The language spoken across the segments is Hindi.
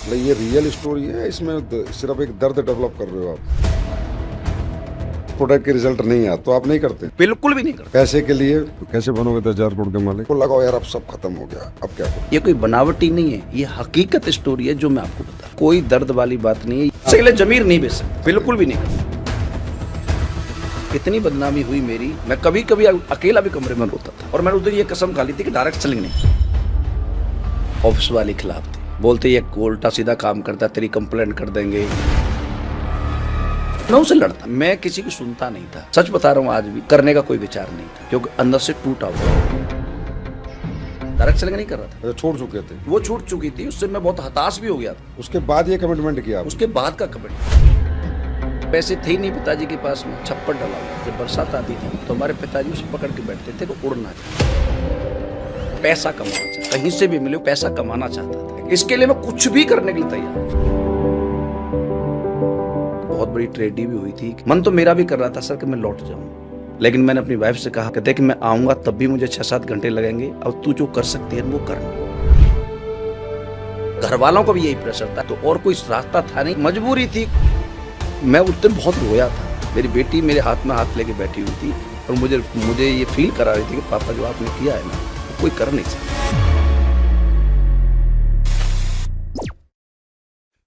मतलब ये रियल स्टोरी है, इसमें सिर्फ एक दर्द डेवलप कर रहे हो आप। प्रोडक्ट के रिजल्ट नहीं आया तो आप नहीं करते, बिल्कुल भी नहीं करते। पैसे के लिए तो कैसे बनोगे 10,000 करोड़ के मालिक? को लगाओ यार अब सब खत्म हो गया, अब क्या करो? ये कोई बनावटी नहीं है, ये हकीकत स्टोरी है जो मैं आपको बता रहा हूं। कोई दर्द वाली बात नहीं है। इससे के लिए जमीर नहीं बेच सकते, बिल्कुल भी नहीं करते। इतनी बदनामी हुई मेरी, मैं कभी कभी अकेला भी कमरे में रोता था। और मैंने उस दिन ये कसम खा ली थी कि डायरेक्ट सेलिंग नहीं। ऑफिस वाले खिलाफ थे, बोलते ये उल्टा सीधा काम करता, तेरी कंप्लेंट कर देंगे। मैं उनसे लड़ता, मैं किसी की सुनता नहीं था। सच बता रहा हूँ, आज भी करने का कोई विचार नहीं था, क्योंकि अंदर से टूटा हुआ। डायरेक्ट सेलिंग नहीं कर रहा था, छोड़ चुके थे, वो छूट चुकी थी। उससे मैं बहुत हताश भी हो गया था। उसके बाद ये कमिटमेंट किया उसके बाद का कमिटमेंट। पैसे थे ही नहीं पिताजी के पास में, छप्पर डाला हुआ। जब बरसात आती थी तो हमारे पिताजी उसे पकड़ के बैठते थे कि उड़ना चाहिए, पैसा कमाना चाहिए, कहीं से भी मिले पैसा कमाना चाहता था। इसके लिए मैं कुछ भी करने के लिए तैयार। बहुत बड़ी ट्रेजेडी भी हुई थी। मन तो मेरा भी कर रहा था सर कि मैं लौट जाऊं, लेकिन मैंने अपनी वाइफ से कहा कि देख मैं आऊंगा तब भी मुझे 6-7 घंटे लगेंगे, अब तू जो कर सकती है वो करना। घर वालों को भी यही प्रेशर था, तो और कोई रास्ता था नहीं, मजबूरी थी। मैं उस दिन बहुत रोया था। मेरी बेटी मेरे हाथ में हाथ लेके बैठी हुई थी और मुझे ये फील करा रही थी कि पापा जो आपने किया है ना, वो कोई कर नहीं सकता।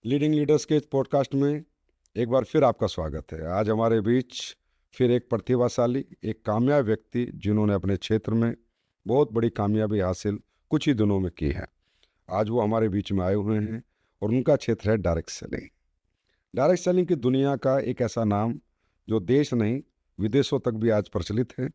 लीडिंग लीडर्स के इस पॉडकास्ट में एक बार फिर आपका स्वागत है। आज हमारे बीच फिर एक प्रतिभाशाली, एक कामयाब व्यक्ति जिन्होंने अपने क्षेत्र में बहुत बड़ी कामयाबी हासिल कुछ ही दिनों में की है। आज वो हमारे बीच में आए हुए हैं और उनका क्षेत्र है डायरेक्ट सेलिंग। डायरेक्ट सेलिंग की दुनिया का एक ऐसा नाम जो देश नहीं विदेशों तक भी आज प्रचलित है।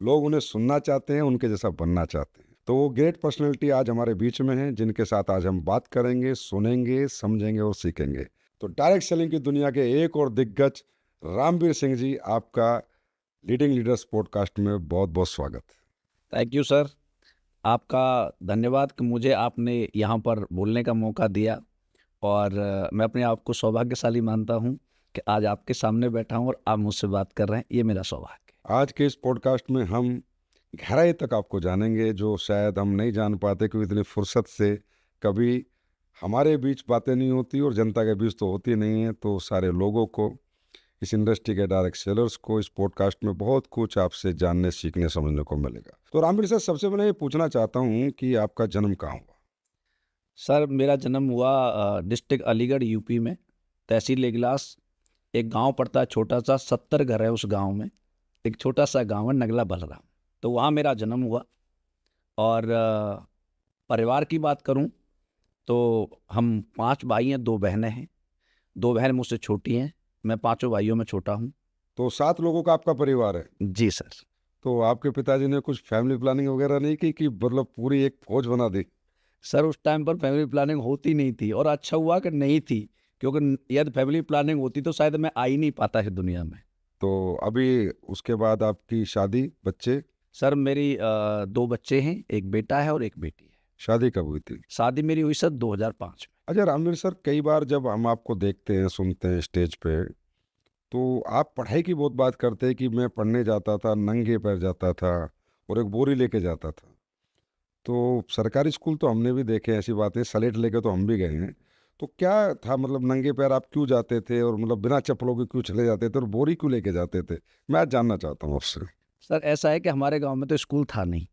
लोग उन्हें सुनना चाहते हैं, उनके जैसा बनना चाहते हैं। तो वो ग्रेट पर्सनैलिटी आज हमारे बीच में हैं, जिनके साथ आज हम बात करेंगे, सुनेंगे, समझेंगे और सीखेंगे। तो डायरेक्ट सेलिंग की दुनिया के एक और दिग्गज रामवीर सिंह जी, आपका लीडिंग लीडर्स पॉडकास्ट में बहुत बहुत स्वागत। थैंक यू सर, आपका धन्यवाद कि मुझे आपने यहाँ पर बोलने का मौका दिया। और मैं अपने आप को सौभाग्यशाली मानता हूँ कि आज आपके सामने बैठा हूँ और आप मुझसे बात कर रहे हैं, ये मेरा सौभाग्य है। आज के इस पॉडकास्ट में हम गहराई तक आपको जानेंगे, जो शायद हम नहीं जान पाते, क्योंकि इतनी फुर्सत से कभी हमारे बीच बातें नहीं होती और जनता के बीच तो होती नहीं है। तो सारे लोगों को, इस इंडस्ट्री के डायरेक्ट सेलर्स को, इस पॉडकास्ट में बहुत कुछ आपसे जानने, सीखने, समझने को मिलेगा। तो रामवीर सर, सबसे पहले ये पूछना चाहता हूँ कि आपका जन्म कहाँ हुआ? सर मेरा जन्म हुआ डिस्ट्रिक्ट अलीगढ़ यूपी में, तहसील इगलास। एक गांव पड़ता है छोटा सा, 70 घर है उस गांव में। एक छोटा सा गांव है नगला बलराम, तो वहाँ मेरा जन्म हुआ। और परिवार की बात करूं तो हम 5 भाई हैं, 2 बहनें हैं। 2 बहन मुझसे छोटी हैं, मैं 5 भाइयों में छोटा हूं। तो 7 लोगों का आपका परिवार है। जी सर। तो आपके पिताजी ने कुछ फैमिली प्लानिंग वगैरह नहीं की कि मतलब पूरी एक फौज बना दी? सर उस टाइम पर फैमिली प्लानिंग होती नहीं थी, और अच्छा हुआ कि नहीं थी, क्योंकि यदि फैमिली प्लानिंग होती तो शायद मैं आ ही नहीं पाता इस दुनिया में। तो अभी उसके बाद आपकी शादी, बच्चे? सर मेरी 2 बच्चे हैं, एक बेटा है और एक बेटी है। शादी कब हुई थी? शादी मेरी हुई सर 2005 में। अच्छा रामवीर सर, कई बार जब हम आपको देखते हैं, सुनते हैं स्टेज पे, तो आप पढ़ाई की बहुत बात करते हैं कि मैं पढ़ने जाता था, नंगे पैर जाता था और एक बोरी लेके जाता था। तो सरकारी स्कूल तो हमने भी देखे ऐसी बातें, स्लेट लेके तो हम भी गए हैं। तो क्या था, मतलब नंगे पैर आप क्यों जाते थे और मतलब बिना चप्पलों के क्यों चले जाते थे और बोरी क्यों लेके जाते थे? मैं आज जानना चाहता हूँ आपसे। सर ऐसा है कि हमारे गांव में तो स्कूल था नहीं।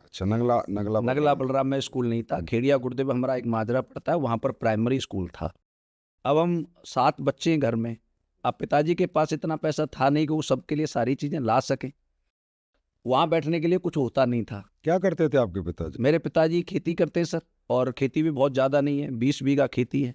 अच्छा, नगला नगला नगला बलराम में स्कूल नहीं था। खेड़िया गुर्दे में हमारा एक माजरा पड़ता है, वहाँ पर प्राइमरी स्कूल था। अब हम 7 बच्चे हैं घर में। अब पिताजी के पास इतना पैसा था नहीं कि वो सबके लिए सारी चीज़ें ला सकें। वहाँ बैठने के लिए कुछ होता नहीं था। क्या करते थे आपके पिताजी? मेरे पिताजी खेती करते हैं सर, और खेती भी बहुत ज़्यादा नहीं है, 20 बीघा खेती है।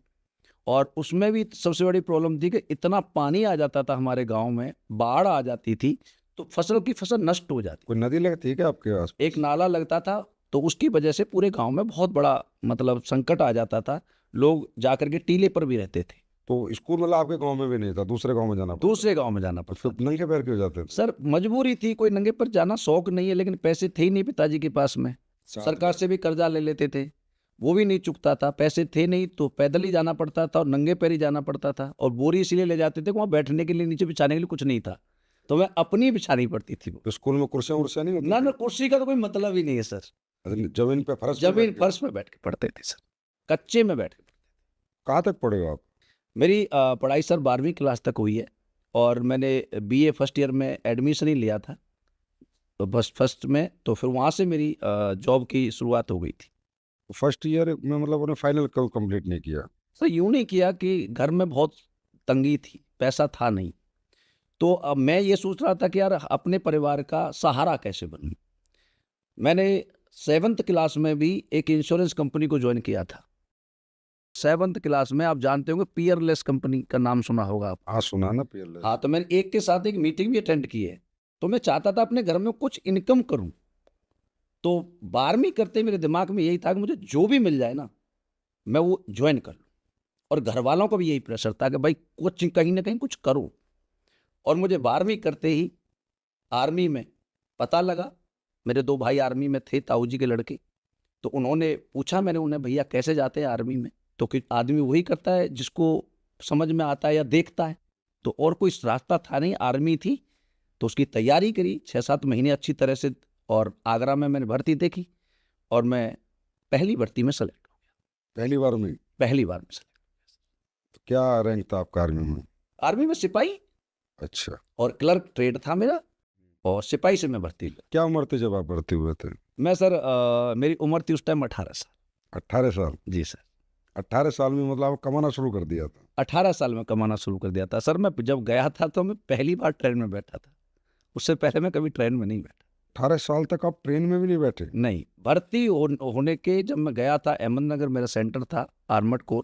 और उसमें भी सबसे बड़ी प्रॉब्लम थी कि इतना पानी आ जाता था हमारे गांव में, बाढ़ आ जाती थी तो फसल नष्ट हो जाती। कोई नदी लगती है क्या आपके पास? एक नाला लगता था, तो उसकी वजह से पूरे गांव में बहुत बड़ा मतलब संकट आ जाता था। लोग जाकर के टीले पर भी रहते थे। तो स्कूल मतलब आपके गांव में भी नहीं था, दूसरे गांव में जाना पड़ता? दूसरे गांव में जाना पड़ता फिर था। नंगे पैर क्यों जाते थे? सर मजबूरी थी, कोई नंगे पर जाना शौक नहीं है, लेकिन पैसे थे ही नहीं पिताजी के पास में। सरकार से भी कर्जा ले लेते थे, वो भी नहीं चुकता था। पैसे थे नहीं तो पैदल ही जाना पड़ता था और नंगे पैर ही जाना पड़ता था। और बोरी इसीलिए ले जाते थे कि वहाँ बैठने के लिए, नीचे बिछाने के लिए कुछ नहीं था, तो मैं अपनी बिछानी पड़ती थी वो। तो स्कूल में कुर्सियां उर्सियां नहीं होती? ना कुर्सी का तो कोई मतलब ही नहीं है सर। जमीन पे, फर्श पे जमीन बैठ के? फर्श पे बैठ के पढ़ते थे सर, कच्चे में बैठ के। कहाँ तक पढ़े हो आप? मेरी पढ़ाई सर 12वीं क्लास तक हुई है और मैंने बीए फर्स्ट ईयर में एडमिशन ही लिया था, तो बस फर्स्ट में, तो फिर वहाँ से मेरी जॉब की शुरुआत हो गई थी। फर्स्ट ईयर में मतलब उन्हें फाइनल कल कंप्लीट नहीं किया? सर यूँ नहीं किया कि घर में बहुत तंगी थी, पैसा था नहीं, तो अब मैं ये सोच रहा था कि यार अपने परिवार का सहारा कैसे बनूँ। मैंने 7th क्लास में भी एक इंश्योरेंस कंपनी को ज्वाइन किया था। 7th क्लास में आप जानते होंगे पियरलेस कंपनी का नाम सुना होगा आप। हाँ, सुना ना पीएलएस। हाँ, तो मैंने एक के साथ एक मीटिंग भी अटेंड की है। तो मैं चाहता था अपने घर में कुछ इनकम करूँ। तो 12वीं करते मेरे दिमाग में यही था कि मुझे जो भी मिल जाए ना, मैं वो जॉइन कर लूँ। और घरवालों का भी यही प्रेशर था कि भाई कुछ कहीं न कहीं कुछ करो। और मुझे 12वीं करते ही आर्मी में पता लगा, मेरे 2 भाई आर्मी में थे, ताऊ जी के लड़के। तो उन्होंने पूछा, मैंने उन्हें, भैया कैसे जाते हैं आर्मी में? तो कि आदमी वही करता है जिसको समझ में आता है या देखता है। तो और कोई रास्ता था नहीं, आर्मी थी। तो उसकी तैयारी करी 6-7 महीने अच्छी तरह से, और आगरा में मैंने भर्ती देखी और मैं पहली भर्ती में सेलेक्ट हो गया। पहली बार में? पहली बार में सेलेक्ट। तो क्या रैंक था आपका आर्मी में? आर्मी में सिपाही अच्छा। और क्लर्क ट्रेड था मेरा, और सिपाही से मैं भर्ती हुआ। क्या उम्र थी जब आप भर्ती हुए थे? मैं सर मेरी उम्र थी उस टाइम 18 साल। 18 साल? जी सर। 18 साल में मतलब आप कमाना शुरू कर दिया था? 18 साल में कमाना शुरू कर दिया था। सर मैं जब गया था तो मैं पहली बार ट्रेन में बैठा था। उससे पहले मैं कभी ट्रेन में नहीं बैठा। 18 साल तक आप ट्रेन में भी नहीं बैठे? नहीं, भर्ती होने के जब मैं गया था, अहमदनगर मेरा सेंटर था, आर्मड कोर,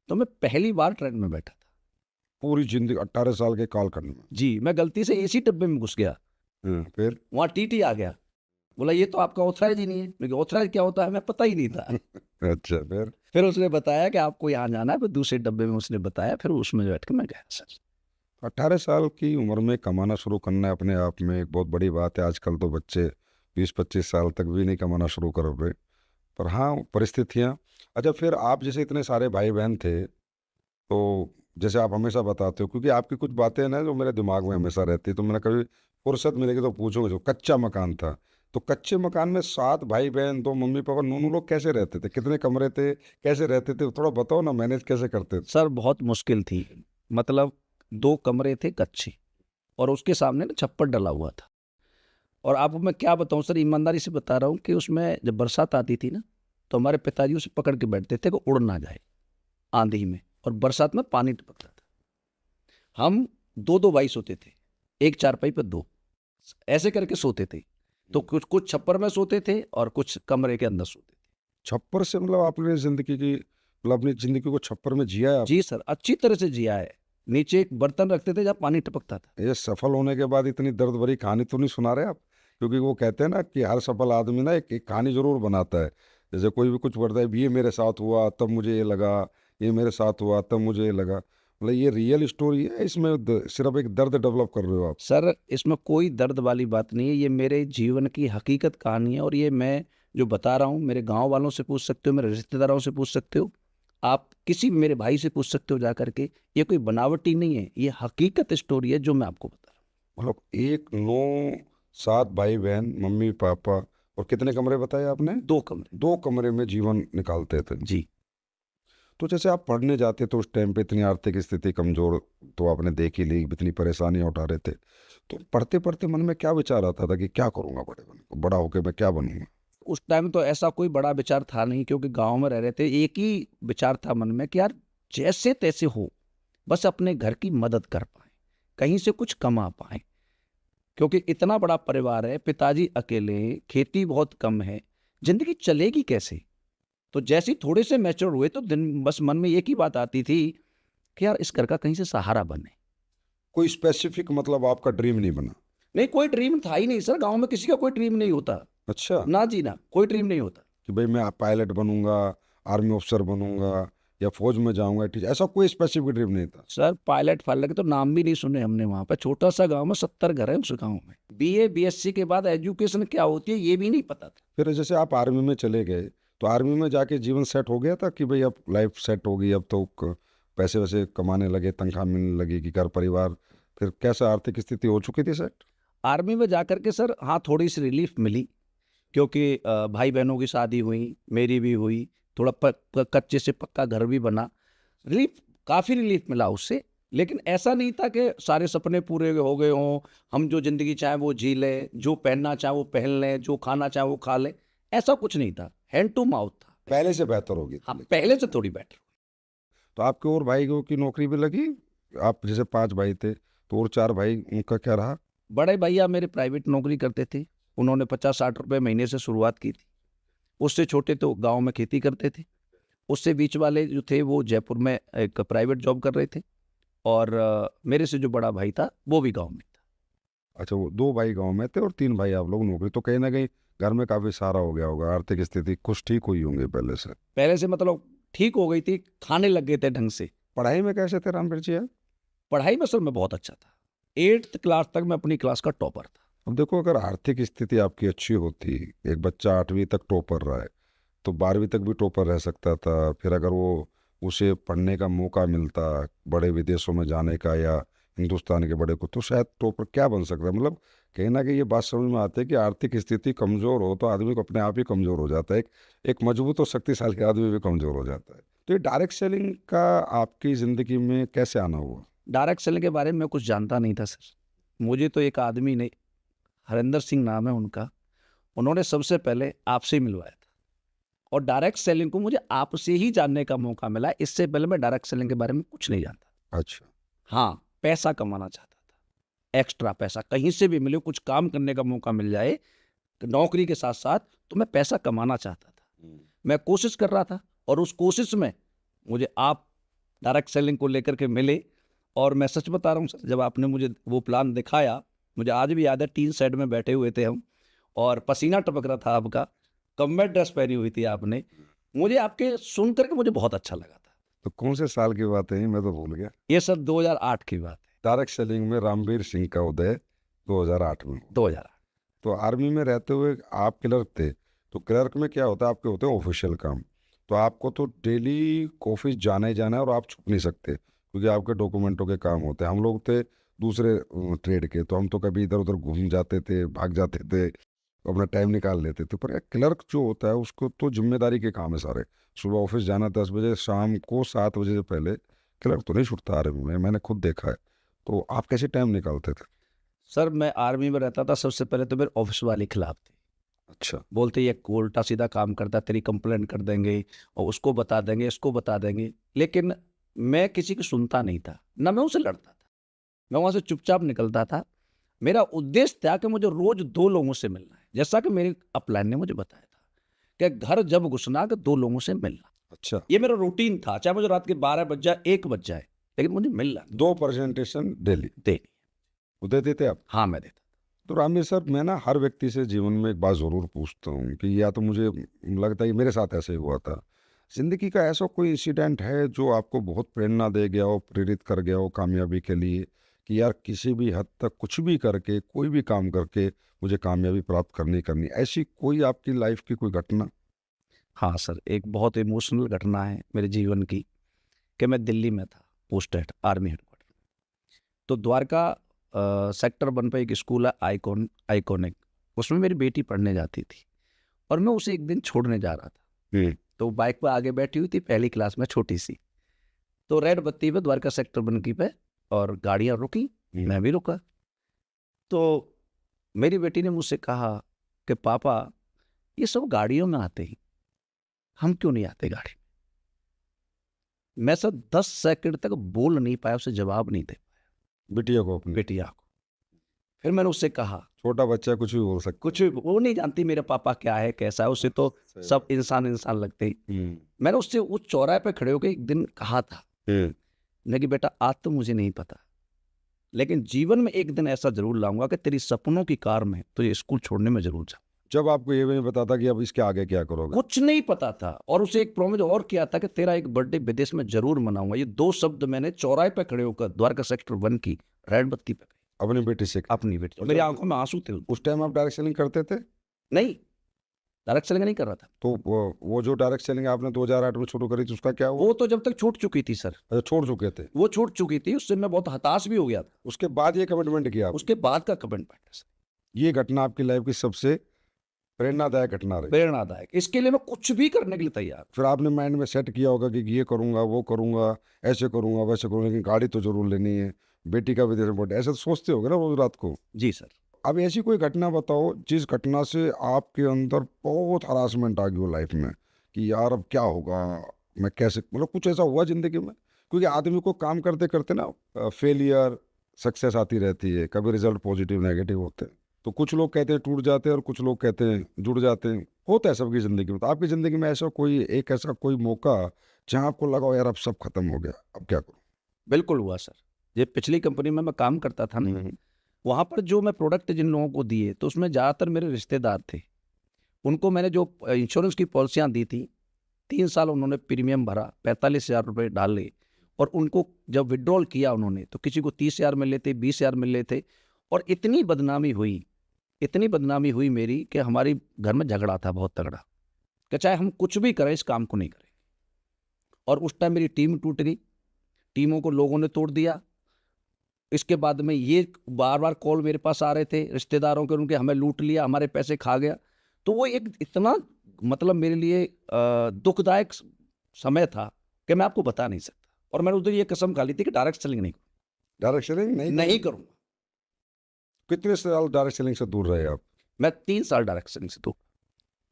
तो मैं पहली बार ट्रेन में बैठा था। पूरी जिंदगी 18 साल के कालखंड में? जी, मैं गलती से एसी डब्बे में घुस गया। फिर? वहाँ टीटी आ गया, बोला ये तो आपका ऑथराइज ही नहीं है। मैं ऑथराइज क्या होता है हमें पता ही नहीं था। अच्छा, फिर उसने बताया कि आपको यहाँ जाना है, फिर दूसरे डब्बे में उसने बताया, फिर उसमें बैठ के मैं गया सर। 18 साल की उम्र में कमाना शुरू करना अपने आप में एक बहुत बड़ी बात है। आजकल तो बच्चे 20-25 साल तक भी नहीं कमाना शुरू कर रहे। पर हाँ, परिस्थितियाँ। अच्छा, फिर आप जैसे इतने सारे भाई बहन थे, तो जैसे आप हमेशा बताते हो, क्योंकि आपकी कुछ बातें ना जो मेरे दिमाग में हमेशा रहती है, तो मैंने कभी फुर्सत मिलेगी तो पूछूंगा। जो कच्चा मकान था, तो कच्चे मकान में 7 भाई बहन, 2 मम्मी पापा, नूनू लोग कैसे रहते थे? कितने कमरे थे? कैसे रहते थे? थोड़ा बताओ ना, मैनेज कैसे करते थे? सर बहुत मुश्किल थी। मतलब 2 कमरे थे कच्चे और उसके सामने ना छप्पर डला हुआ था। और आपको मैं क्या बताऊं सर, ईमानदारी से बता रहा हूँ कि उसमें जब बरसात आती थी ना, तो हमारे पिताजी उसे पकड़ के बैठते थे कि उड़ ना जाए आंधी में, और बरसात में पानी टपकता था। हम 2-2 भाई सोते थे, एक चारपाई पर 2, ऐसे करके सोते थे। तो कुछ कुछ छप्पर में सोते थे और कुछ कमरे के अंदर सोते थे। छप्पर से मतलब आपने जिंदगी की, मतलब अपनी जिंदगी को छप्पर में जिया है आप? जी सर, अच्छी तरह से जिया है। नीचे एक बर्तन रखते थे जहाँ पानी टपकता था। ये सफल होने के बाद इतनी दर्द भरी कहानी तो नहीं सुना रहे आप? क्योंकि वो कहते हैं ना कि हर सफल आदमी ना एक कहानी जरूर बनाता है। जैसे कोई भी कुछ करता है, ये मेरे साथ हुआ तब मुझे ये लगा, ये मेरे साथ हुआ तब मुझे ये लगा। मतलब ये रियल स्टोरी है, इसमें सिर्फ एक दर्द डेवलप कर रहे हो आप? सर इसमें कोई दर्द वाली बात नहीं है, ये मेरे जीवन की हकीकत कहानी है। और ये मैं जो बता रहा हूँ, मेरे गांव वालों से पूछ सकते हो, मेरे रिश्तेदारों से पूछ सकते हो, आप किसी भी मेरे भाई से पूछ सकते हो जा करके। ये कोई बनावटी नहीं है, ये हकीकत स्टोरी है जो मैं आपको बता रहा मतलब 1, 9, 7 भाई बहन, मम्मी पापा, और कितने कमरे बताए आपने? हूँ। 2 कमरे। 2 कमरे में जीवन निकालते थे। जी। तो जैसे आप पढ़ने जाते तो उस टाइम पे इतनी आर्थिक स्थिति कमजोर तो आपने देख ही ली, इतनी परेशानियां उठा रहे थे। तो पढ़ते पढ़ते मन में क्या विचार आता था कि क्या करूंगा बड़ा होकर मैं क्या बनूंगा? उस टाइम तो ऐसा कोई बड़ा विचार था नहीं, क्योंकि गांव में रह रहे थे। एक ही विचार था मन में कि यार जैसे तैसे हो, बस अपने घर की मदद कर पाए, कहीं से कुछ कमा पाए। क्योंकि इतना बड़ा परिवार है, पिताजी अकेले हैं, खेती बहुत कम है, जिंदगी चलेगी कैसे? तो जैसे ही थोड़े से मैच्योर हुए तो दिन बस मन में एक ही बात आती थी कि यार इस घर का कहीं से सहारा बने। कोई स्पेसिफिक मतलब आपका ड्रीम नहीं बना? नहीं, कोई ड्रीम था ही नहीं सर, गांव में किसी का कोई ड्रीम नहीं होता। अच्छा, ना जी ना, कोई ड्रीम नहीं होता। कि भाई मैं पायलट बनूंगा, आर्मी ऑफिसर बनूंगा, या फौज में जाऊंगा, टीचर, ऐसा कोई स्पेसिफिक ड्रीम नहीं था? सर पायलट फायलट के तो नाम भी नहीं सुने हमने। वहां पर छोटा सा गांव में 70 घर है, उस गांव में बीए बीएससी के बाद एजुकेशन क्या होती है ये भी नहीं पता था। फिर जैसे आप आर्मी में चले गए, तो आर्मी में जाके जीवन सेट हो गया था कि भाई अब लाइफ सेट हो गई, अब तो पैसे वैसे कमाने लगे, तनख्वाह मिलने लगी, कि घर परिवार, फिर कैसा आर्थिक स्थिति हो चुकी थी सेट? आर्मी में जाकर के सर हाँ थोड़ी सी रिलीफ मिली, क्योंकि भाई बहनों की शादी हुई, मेरी भी हुई, थोड़ा कच्चे से पक्का घर भी बना। रिलीफ, काफ़ी रिलीफ मिला उससे। लेकिन ऐसा नहीं था कि सारे सपने पूरे हो गए हों, हम जो ज़िंदगी चाहें वो जी लें, जो पहनना चाहें वो पहन लें, जो खाना चाहें वो खा लें, ऐसा कुछ नहीं था, हैंड टू माउथ था। पहले से बेहतर होगी थी हाँ, लेकिन। पहले से थोड़ी बेटर। तो आपके और भाइयों की नौकरी भी लगी? आप जैसे 5 भाई थे, तो और 4 भाई उनका क्या रहा? बड़े भैया मेरे प्राइवेट नौकरी करते थे, उन्होंने 50-60 रुपए महीने से शुरुआत की थी। उससे छोटे तो गाँव में खेती करते थे। उससे बीच वाले जो थे वो जयपुर में एक प्राइवेट जॉब कर रहे थे, और मेरे से जो बड़ा भाई था वो भी गाँव में था। अच्छा, वो 2 भाई गाँव में थे और 3 भाई आप लोग नौकरी, तो कहीं न कहीं घर में काफ़ी सहारा हो गया होगा, आर्थिक स्थिति कुछ ठीक हुई होंगी पहले से। पहले से मतलब ठीक हो गई थी, खाने लग गए थे ढंग से। पढ़ाई में कैसे थे रामवीर जी आप? पढ़ाई में सर मैं बहुत अच्छा था। 8th क्लास तक मैं अपनी क्लास का टॉपर था। अब देखो, अगर आर्थिक स्थिति आपकी अच्छी होती, एक बच्चा 8वीं तक टॉपर रहा है, तो 12वीं तक भी टॉपर रह सकता था। फिर अगर वो उसे पढ़ने का मौका मिलता, बड़े विदेशों में जाने का या हिंदुस्तान के बड़े को, तो शायद टॉपर क्या बन सकता। मतलब कहीं न कहीं ये बात समझ में आती है कि आर्थिक स्थिति कमज़ोर हो तो आदमी को अपने आप ही कमज़ोर हो जाता है। एक मजबूत और शक्तिशाली आदमी भी कमज़ोर हो जाता है। तो ये डायरेक्ट सेलिंग का आपकी ज़िंदगी में कैसे आना हुआ? डायरेक्ट सेलिंग के बारे में मैं कुछ जानता नहीं था सर। मुझे तो एक आदमी ने, हरिंदर सिंह नाम है उनका, उन्होंने सबसे पहले आपसे ही मिलवाया था। और डायरेक्ट सेलिंग को मुझे आपसे ही जानने का मौका मिला। इससे पहले मैं डायरेक्ट सेलिंग के बारे में कुछ नहीं जानता। अच्छा। हाँ, पैसा कमाना चाहता था, एक्स्ट्रा पैसा कहीं से भी मिले, कुछ काम करने का मौका मिल जाए नौकरी के साथ साथ, तो मैं पैसा कमाना चाहता था। मैं कोशिश कर रहा था, और उस कोशिश में मुझे आप डायरेक्ट सेलिंग को लेकर के मिले। और मैं सच बता रहा हूँ सर, जब आपने मुझे वो प्लान दिखाया, मुझे आज भी याद है, टीन शेड में बैठे हुए थे हम, और पसीना टपक रहा था आपका, कम्बैट ड्रेस पहनी हुई थी आपने। मुझे आपके सुन करके मुझे बहुत अच्छा लगा था। तो कौन से साल की बात है ये? मैं तो भूल गया। ये सर 2008 की बात है। डायरेक्ट सेलिंग में रामवीर सिंह का उदय 2008 में हुआ। 2008। तो आर्मी में रहते हुए आप क्लर्क थे, तो क्लर्क में क्या होता है, आपके होते हैं ऑफिशियल काम, तो आपको तो डेली ऑफिस जाना ही जाना है और आप छुप नहीं सकते क्योंकि आपके डॉक्यूमेंटों के काम होते हैं। हम लोग थे दूसरे ट्रेड के, तो हम तो कभी इधर उधर घूम जाते थे, भाग जाते थे, अपना टाइम निकाल लेते थे। पर क्लर्क जो होता है उसको तो जिम्मेदारी के काम है सारे। सुबह ऑफिस जाना 10 बजे, शाम को 7 बजे से पहले क्लर्क तो नहीं छुटता आर्मी में, मैंने खुद देखा है। तो आप कैसे टाइम निकालते थे? सर मैं आर्मी में रहता था, सबसे पहले तो मेरे ऑफिस वाले खिलाफ थे। अच्छा। बोलते ये उल्टा सीधा काम करता है, तेरी कंप्लेंट कर देंगे, और उसको बता देंगे, इसको बता देंगे। लेकिन मैं किसी की सुनता नहीं था, ना मैं उनसे लड़ता था। मैं वहाँ से चुपचाप निकलता था। मेरा उद्देश्य था कि मुझे रोज 2 लोगों से मिलना है, जैसा कि मेरे अपलाइन ने मुझे बताया था कि घर जब घुसना कि 2 लोगों से मिलना। अच्छा। ये मेरा रूटीन था, चाहे मुझे रात के 12 बज जाए, 1 बज जाए, लेकिन मुझे मिलना 2 प्रेजेंटेशन डेली देनी। वो देते थे आप? हाँ, मैं देता। तो रामवीर सर, मैं ना हर व्यक्ति से जीवन में एक बात ज़रूर पूछता हूँ कि या तो मुझे लगता है कि मेरे साथ ऐसे ही हुआ था, ज़िंदगी का ऐसा कोई इंसिडेंट है जो आपको बहुत प्रेरणा दे गया हो, प्रेरित कर गया हो कामयाबी के लिए, कि यार किसी भी हद तक कुछ भी करके, कोई भी काम करके मुझे कामयाबी प्राप्त करनी करनी, ऐसी कोई आपकी लाइफ की कोई घटना? हाँ सर, एक बहुत इमोशनल घटना है मेरे जीवन की, कि मैं दिल्ली में था, पोस्टेड आर्मी हेडक्वार्टर। तो द्वारका सेक्टर 1 पे एक स्कूल है, आइकॉनिक, उसमें मेरी बेटी पढ़ने जाती थी, और मैं उसे एक दिन छोड़ने जा रहा था। तो बाइक पर आगे बैठी हुई थी, पहली क्लास में, छोटी सी। तो रेड बत्ती पे द्वारका सेक्टर 1 की पे, और गाड़ियां रुकी, मैं भी रुका। तो मेरी बेटी ने मुझसे कहा कि पापा, ये सब गाड़ियों में आते ही, हम क्यों नहीं आते गाड़ी में? मैं सर 10 सेकंड तक बोल नहीं पाया, उसे जवाब नहीं दे पाया, बिटिया को अपनी? बेटिया को। फिर मैंने उससे कहा, छोटा बच्चा कुछ भी बोल सकता कुछ वो नहीं जानती मेरे पापा क्या है कैसा है, उसे तो है। सब इंसान इंसान लगते ही। हम्म। मैंने उससे उस चौराहे पे खड़े होकर एक दिन कहा था, मैं कि बेटा आज तो मुझे नहीं पता, लेकिन जीवन में एक दिन ऐसा जरूर लाऊंगा कि तेरी सपनों की कार में तुझे स्कूल छोड़ने में जरूर जाऊं। जब आपको ये भी नहीं पता था कि अब इसके आगे क्या करोगे? कुछ नहीं पता था, और उसे एक प्रॉमिस और किया था कि तेरा एक बर्थडे विदेश में जरूर मनाऊंगा। ये 2 शब्द मैंने चौराहे पे खड़े होकर द्वारका सेक्टर 1 की रेड बत्ती पे कहे, अपनी बेटी से? अपनी बेटी। मेरी आंखों में आंसू थे। उस टाइम आप डायरेक्ट सेलिंग करते थे? नहीं, डायरेक्ट सेलिंग नहीं कर रहा था। तो वो जो डायरेक्ट सेलिंग आपने 2008 में शुरू करी थी उसका क्या हुआ? वो तो जब तक छूट चुकी थी सर, अच्छा, छोड़ चुके थे? वो छूट चुकी थी, उससे मैं बहुत हताश भी हो गया था। उसके बाद ये कमिटमेंट किया आपने? उसके बाद का कमिटमेंट है सर। ये घटना आपकी लाइफ की सबसे प्रेरणादायक घटना रही। प्रेरणादायक। इसके लिए मैं कुछ भी करने के लिए तैयार हूँ। फिर आपने माइंड में सेट किया होगा कि ये करूंगा, वो करूंगा, ऐसे करूंगा, वैसे करूंगा, लेकिन गाड़ी तो जरूर लेनी है, बेटी का विदेश में बर्थडे, ऐसे तो सोचते होगे ना रोज रात को। जी सर। अब ऐसी कोई घटना बताओ जिस घटना से आपके अंदर बहुत हरासमेंट आ गई हो लाइफ में कि यार अब क्या होगा, मैं कैसे, मतलब कुछ ऐसा हुआ जिंदगी में? क्योंकि आदमी को काम करते करते ना फेलियर सक्सेस आती रहती है, कभी रिजल्ट पॉजिटिव नेगेटिव होते हैं। तो कुछ लोग कहते हैं टूट जाते हैं और कुछ लोग कहते हैं जुड़ जाते हैं, होता है सबकी ज़िंदगी में। तो आपकी ज़िंदगी में ऐसा कोई एक ऐसा कोई मौका जहाँ आपको लगा हो यार अब सब खत्म हो गया, अब क्या करूँ? बिल्कुल हुआ सर। ये पिछली कंपनी में मैं काम करता था ना, वहाँ पर जो मैं प्रोडक्ट जिन लोगों को दिए तो उसमें ज़्यादातर मेरे रिश्तेदार थे। उनको मैंने जो इंश्योरेंस की पॉलिसियाँ दी थी, 3 साल उन्होंने प्रीमियम भरा, 45,000 रुपये डाले और उनको जब विथड्रॉल किया उन्होंने तो किसी को 30,000 मिले थे, 20,000 मिले थे और इतनी बदनामी हुई मेरी कि हमारी घर में झगड़ा था बहुत तगड़ा कि चाहे हम कुछ भी करें इस काम को नहीं करें। और उस टाइम मेरी टीम टूट गई, टीमों को लोगों ने तोड़ दिया। इसके बाद में ये बार बार कॉल मेरे पास आ रहे थे रिश्तेदारों के, उनके हमें लूट लिया, हमारे पैसे खा गया। तो वो एक इतना मतलब मेरे लिए दुखदायक समय था कि मैं आपको बता नहीं सकता। और मैंने उधर ये कसम खा ली थी कि डायरेक्ट सेलिंग डायरेक्ट सेलिंग नहीं करूँगा। कितने साल डायरेक्ट सेलिंग से दूर रहे आप? मैं 3 साल डायरेक्ट सेलिंग से दूर,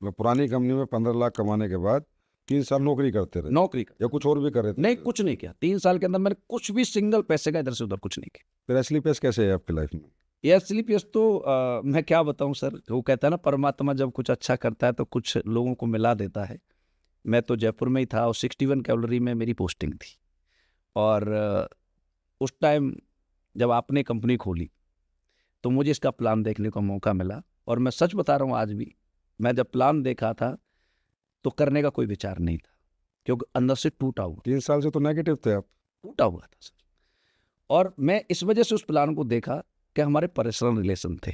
मतलब पुरानी कंपनी में 15 लाख कमाने के बाद 3 साल नौकरी करते रहे नौकरी कर या कुछ और भी कर रहे थे? नहीं, कुछ नहीं किया। 3 साल के अंदर मैंने कुछ भी सिंगल पैसे का इधर से उधर कुछ नहीं किया। फिर असली पेश कैसे है आपकी लाइफ में? ये स्लीपियस तो मैं क्या बताऊं सर, वो कहता है ना परमात्मा जब कुछ अच्छा करता है तो कुछ लोगों को मिला देता है। मैं तो जयपुर में ही था और 61 कैवलरी में मेरी पोस्टिंग थी। और उस टाइम जब आपने कंपनी खोली तो मुझे इसका प्लान देखने का मौका मिला। और मैं सच बता रहा हूँ आज भी, मैं जब प्लान देखा था तो करने का कोई विचार नहीं था क्योंकि अंदर से टूटा हुआ 3 साल से तो नेगेटिव थे आप। था सर। और मैं इस वजह से उस प्लान को देखा कि हमारे पर्सनल रिलेशन थे।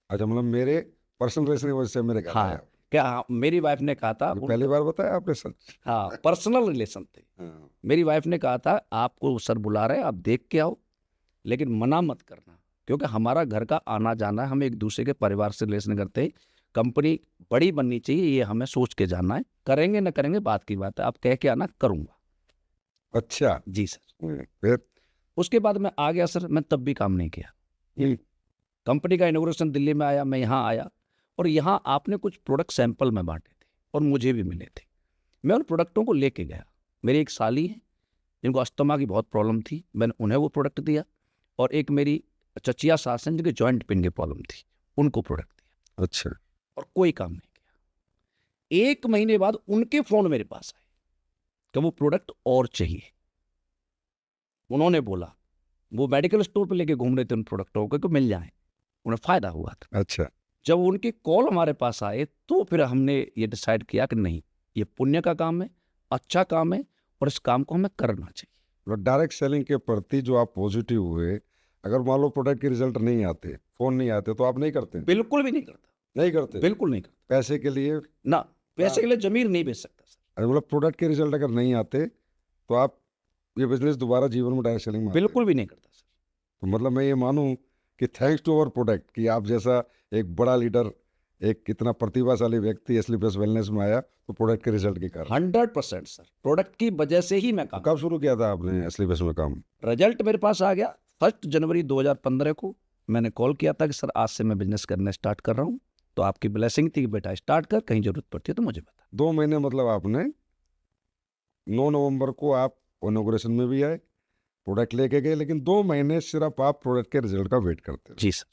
अच्छा, मतलब मेरे पर्सनल रिलेशन की वजह से मेरे घर आए हाँ, आप। क्या मेरी वाइफ ने कहा था ये पहली बार बताया आपने सच? हाँ, पर्सनल रिलेशन थे। हाँ। मेरी वाइफ ने कहा था आपको सर बुला रहे हैं, आप देख के आओ, लेकिन मना मत करना क्योंकि हमारा घर का आना जाना है, हम एक दूसरे के परिवार से रिलेशन करते हैं। कंपनी बड़ी बननी चाहिए, ये हमें सोच के जाना है। करेंगे न करेंगे बात की बात है, आप कह के आना, करूँगा। अच्छा। जी सर। फिर? उसके बाद मैं आ गया सर, मैं तब भी काम नहीं किया। कंपनी का इनॉग्रेशन दिल्ली में आया, मैं यहाँ आया और यहाँ आपने कुछ प्रोडक्ट सैंपल में बांटे थे और मुझे भी मिले थे। मैं उन प्रोडक्टों को लेके गया। मेरी एक साली है जिनको अस्थमा की बहुत प्रॉब्लम थी, मैंने उन्हें वो प्रोडक्ट दिया। और एक मेरी चचिया सास हैं जिनके जॉइंट पेन की प्रॉब्लम थी, उनको प्रोडक्ट दिया। अच्छा। और कोई काम नहीं किया। 1 महीने बाद उनके फ़ोन मेरे पास आए कि वो प्रोडक्ट और चाहिए। उन्होंने बोला, वो मेडिकल स्टोर पे लेके घूम रहे थे उन प्रोडक्टों को कि मिल जाए, उन्हें फ़ायदा हुआ था। अच्छा। जब उनके कॉल हमारे पास आए तो फिर हमने ये डिसाइड किया कि नहीं, ये पुण्य का काम है, अच्छा काम है और इस काम को हमें करना चाहिए। मतलब डायरेक्ट सेलिंग के प्रति जो आप पॉजिटिव हुए, अगर मान लो प्रोडक्ट के रिजल्ट नहीं आते, फोन नहीं आते, तो आप नहीं करते? बिल्कुल भी नहीं करता, नहीं करते? बिल्कुल नहीं करता। पैसे के लिए? ना, पैसे के लिए ज़मीर नहीं बेच सकता सर। अरे मतलब प्रोडक्ट के रिजल्ट अगर नहीं आते तो आप ये बिजनेस दोबारा जीवन में डायरेक्ट सेलिंग में आते? बिल्कुल भी नहीं करता सर। तो मतलब मैं ये मानूं कि थैंक्स टू अवर प्रोडक्ट कि आप जैसा एक बड़ा लीडर, एक इतना प्रतिभाशाली व्यक्ति एसली प्लस वेलनेस में आया तो प्रोडक्ट के रिजल्ट के कारण। 100% सर, प्रोडक्ट की वजह से ही मैं तो काम। कब शुरू किया था आपने एसली प्लस में काम? रिजल्ट मेरे पास आ गया 1 जनवरी 2015 को। मैंने कॉल किया था कि सर आज से मैं बिजनेस करना स्टार्ट कर रहा हूँ, तो आपकी ब्लेसिंग थी कि बेटा स्टार्ट कर, कहीं जरूरत पड़ती है तो मुझे बता। 2 महीने मतलब आपने 9 नवंबर को आप इनॉग्रेशन में भी आए, प्रोडक्ट लेके गए, लेकिन 2 महीने सिर्फ आप प्रोडक्ट के रिजल्ट का वेट करते रहे। जी सर।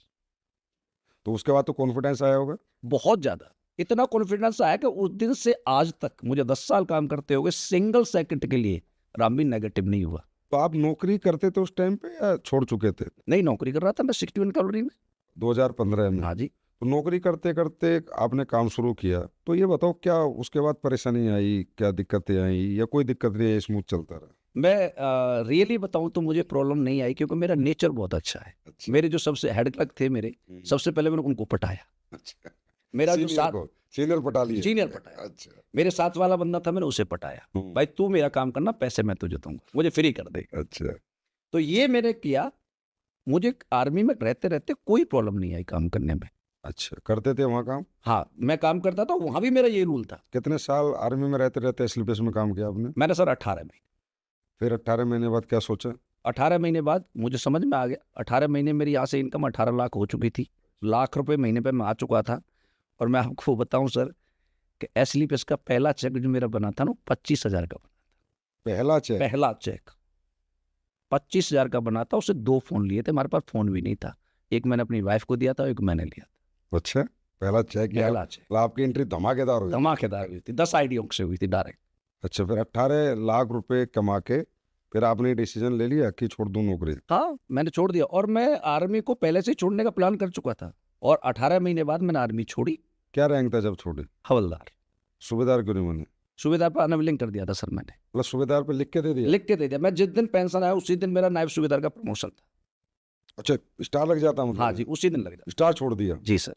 तो उसके बाद तो कॉन्फिडेंस आया होगा? बहुत ज़्यादा, इतना कॉन्फिडेंस आया कि उस दिन से आज तक मुझे 10 साल काम करते हो गए, सिंगल सेकंड के लिए राम भी नेगेटिव नहीं हुआ। तो आप नौकरी करते थे उस टाइम पे या छोड़ चुके थे? नहीं, नौकरी कर रहा था मैं 61 कैलोरी में। 2015 में? हाँ जी। तो नौकरी करते करते आपने काम शुरू किया, तो ये बताओ क्या उसके बाद परेशानी आई, क्या दिक्कतें आई या कोई दिक्कत नहीं आई, स्मूथ चलता रहा? मैं रियली बताऊं तो मुझे प्रॉब्लम नहीं आई क्योंकि मेरा नेचर बहुत अच्छा है। अच्छा। मेरे जो सबसे हेड क्लर्क थे मेरे, सबसे पहले मैंने उनको पटाया। अच्छा। मेरा जो साथ सीनियर पटा लिए? सीनियर पटाया। अच्छा। मेरे साथ वाला बंदा था, मैंने उसे पटाया, भाई तू मेरा काम करना, पैसे मैं तुझे दूंगा, मुझे फ्री कर दे। अच्छा। तो ये मैंने किया। मुझे आर्मी में रहते रहते कोई प्रॉब्लम नहीं आई काम करने में। अच्छा, करते थे वहाँ काम? हाँ, मैं काम करता था, वहाँ भी मेरा ये रूल था। कितने साल आर्मी में रहते-रहते स्लीपर्स में काम किया आपने? मैंने सर 18 महीने, फिर 18 महीने बाद क्या सोचा? 18 महीने बाद मुझे समझ में आ गया। 18 महीने मेरी यहाँ से इनकम 18 लाख हो चुकी थी। लाख रुपए महीने पे मैं आ चुका था। और मैं आपको बताऊँ सर कि एस्लीपियस का पहला चेक जो मेरा बना था ना, 25,000 का बना। पहला चेक? पहला चेक 25,000 का बना था। उससे 2 फ़ोन लिए थे, हमारे पास फ़ोन भी नहीं था। एक मैंने अपनी वाइफ़ को दिया था, एक मैंने लिया था। अच्छा, पहला चेक या पहला चेक मतलब आपकी एंट्री धमाकेदार हुई? धमाकेदार हुई थी, 10 आईडीओं से हुई थी डायरेक्ट। अच्छा, फिर 18 लाख रुपए कमा के फिर आपने डिसीजन ले लिया कि छोड़ दूँ नौकरी? हाँ, मैंने छोड़ दिया और मैं आर्मी को पहले से ही छोड़ने का प्लान कर चुका था। और 18 महीने बाद मैंने आर्मी छोड़ी, क्या रैंक था जब छोड़े? हवलदार। सूबेदार क्यों नहीं बने? सूबेदार पर अनविलिंग कर दिया था सर मैंने। मतलब सूबेदार पे लिख के दे दिया? लिख के दे दिया। मैं जिस दिन पेंशन आया उसी दिन मेरा नायब सूबेदार का प्रमोशन था। अच्छा, स्टार लग जाता मतलब? हाँ जी, उसी दिन लग जाता। स्टार छोड़ दिया जी सर।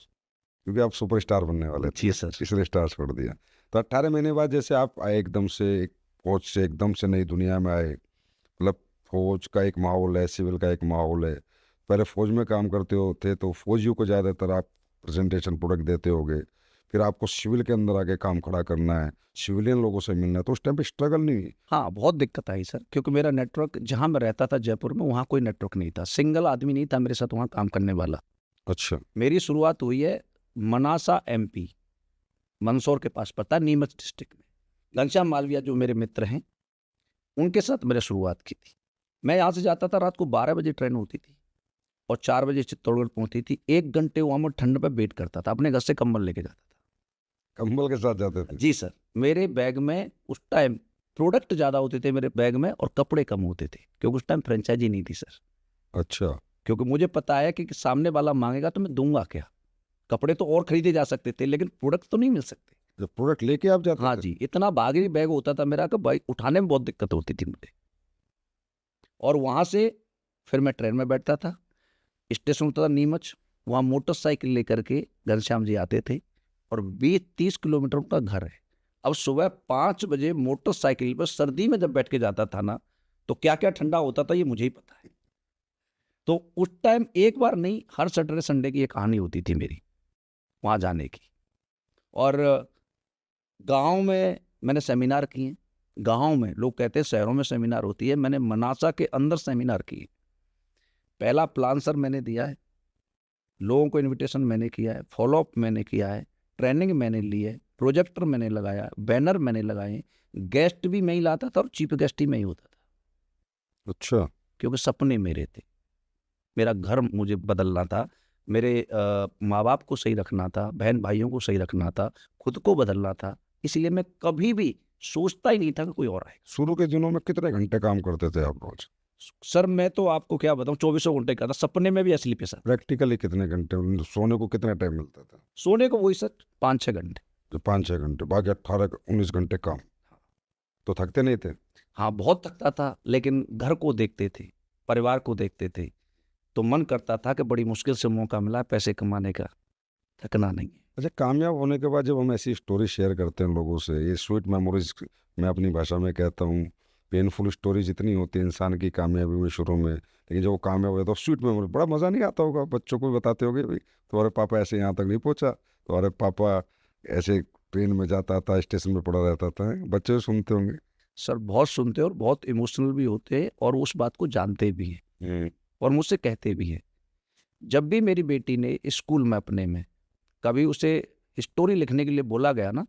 क्योंकि आप सुपरस्टार बनने वाले थे, जी सर। इसलिए स्टार छोड़ दिया। तो 18 महीने बाद जैसे आप आए एकदम से, एक फौज से एकदम से नई दुनिया में आए, मतलब फौज का एक माहौल है, सिविल का एक माहौल है। पहले फौज में काम करते होते तो फौजियों को ज़्यादातर आप प्रेजेंटेशन प्रोडक्ट देते होगे, फिर आपको सिविल के अंदर आके काम खड़ा करना है, सिविलियन लोगों से मिलना है, तो उस टाइम पे स्ट्रगल नहीं हुई? हाँ, बहुत दिक्कत आई सर, क्योंकि मेरा नेटवर्क जहाँ मैं रहता था जयपुर में, वहाँ कोई नेटवर्क नहीं था। सिंगल आदमी नहीं था मेरे साथ वहाँ काम करने वाला। अच्छा। मेरी शुरुआत हुई है मनासा एमपी, मंदसौर के पास पड़ता है, नीमच डिस्ट्रिक्ट में। घनश्याम मालविया जो मेरे मित्र हैं, उनके साथ मैंने शुरुआत की थी। मैं यहाँ से जाता था, रात को 12 बजे ट्रेन होती थी और 4 बजे चित्तौड़गढ़ पहुँचती थी। 1 घंटे वहाँ मैं ठंड में वेट करता था, अपने घर से कंबल लेके जाता था। कंबल के साथ जाते थे? जी सर। मेरे बैग में उस टाइम प्रोडक्ट ज़्यादा होते थे मेरे बैग में और कपड़े कम होते थे, क्योंकि उस टाइम फ्रेंचाइजी नहीं थी सर। अच्छा। क्योंकि मुझे पता है कि सामने वाला मांगेगा तो मैं दूंगा क्या। कपड़े तो और खरीदे जा सकते थे, लेकिन प्रोडक्ट तो नहीं मिल सकते। जब प्रोडक्ट लेके आप जाते हाँ थे? जी, इतना भारी बैग होता था मेरा कि भाई उठाने में बहुत दिक्कत होती थी मुझे। और वहाँ से फिर मैं ट्रेन में बैठता था, स्टेशन होता था नीमच, वहाँ मोटरसाइकिल लेकर के घनश्याम जी आते थे और 20-30 किलोमीटर उनका घर है। अब सुबह 5 बजे मोटरसाइकिल पर सर्दी में जब बैठ के जाता था ना, तो क्या क्या ठंडा होता था ये मुझे ही पता है। तो उस टाइम एक बार नहीं, हर सैटरडे संडे की एक कहानी होती थी मेरी वहाँ जाने की। और गांव में मैंने सेमिनार किए। गांव में लोग कहते हैं शहरों में सेमिनार होती है, मैंने मनासा के अंदर सेमिनार किए। पहला प्लान सर मैंने दिया है, लोगों को इनविटेशन मैंने किया है, फॉलोअप मैंने किया है, ट्रेनिंग मैंने ली है, प्रोजेक्टर मैंने लगाया, बैनर मैंने लगाए, गेस्ट भी मैं ही लाता था और चीफ गेस्ट ही मैं ही होता था। अच्छा। क्योंकि सपने मेरे थे, मेरा घर मुझे बदलना था, मेरे माँ बाप को सही रखना था, बहन भाइयों को सही रखना था, खुद को बदलना था। इसलिए मैं कभी भी सोचता ही नहीं था कि कोई और आए। शुरू के दिनों में कितने घंटे काम करते थे आप रोज? सर मैं तो आपको क्या बताऊं, 24 घंटे का था, सपने में भी असली पे सर। प्रैक्टिकली कितने घंटे, सोने को कितना टाइम मिलता था? सोने को वही सर 5-6 घंटे। जो 5-6 घंटे, बाकी 18-19 घंटे काम। तो थकते नहीं थे? हाँ, बहुत थकता था, लेकिन घर को देखते थे, परिवार को देखते थे, तो मन करता था कि बड़ी मुश्किल से मौका मिला पैसे कमाने का, थकना नहीं है। अच्छा, कामयाब होने के बाद जब हम ऐसी स्टोरी शेयर करते हैं लोगों से, ये स्वीट मेमोरीज, मैं अपनी भाषा में कहता हूँ, पेनफुल स्टोरी जितनी होती है इंसान की कामयाबी में शुरू में, लेकिन जब वो कामयाब हो तो स्वीट मेमोरी, बड़ा मज़ा नहीं आता होगा? बच्चों को भी बताते होगे भाई तुम्हारे पापा ऐसे यहाँ तक नहीं पहुँचा, तुम्हारे पापा ऐसे ट्रेन में जाता था, स्टेशन में पड़ा रहता था, बच्चे भी सुनते होंगे? सर बहुत सुनते हैं और बहुत इमोशनल भी होते हैं और उस बात को जानते भी हैं और मुझसे कहते भी हैं। जब भी मेरी बेटी ने स्कूल में अपने में कभी उसे स्टोरी लिखने के लिए बोला गया ना,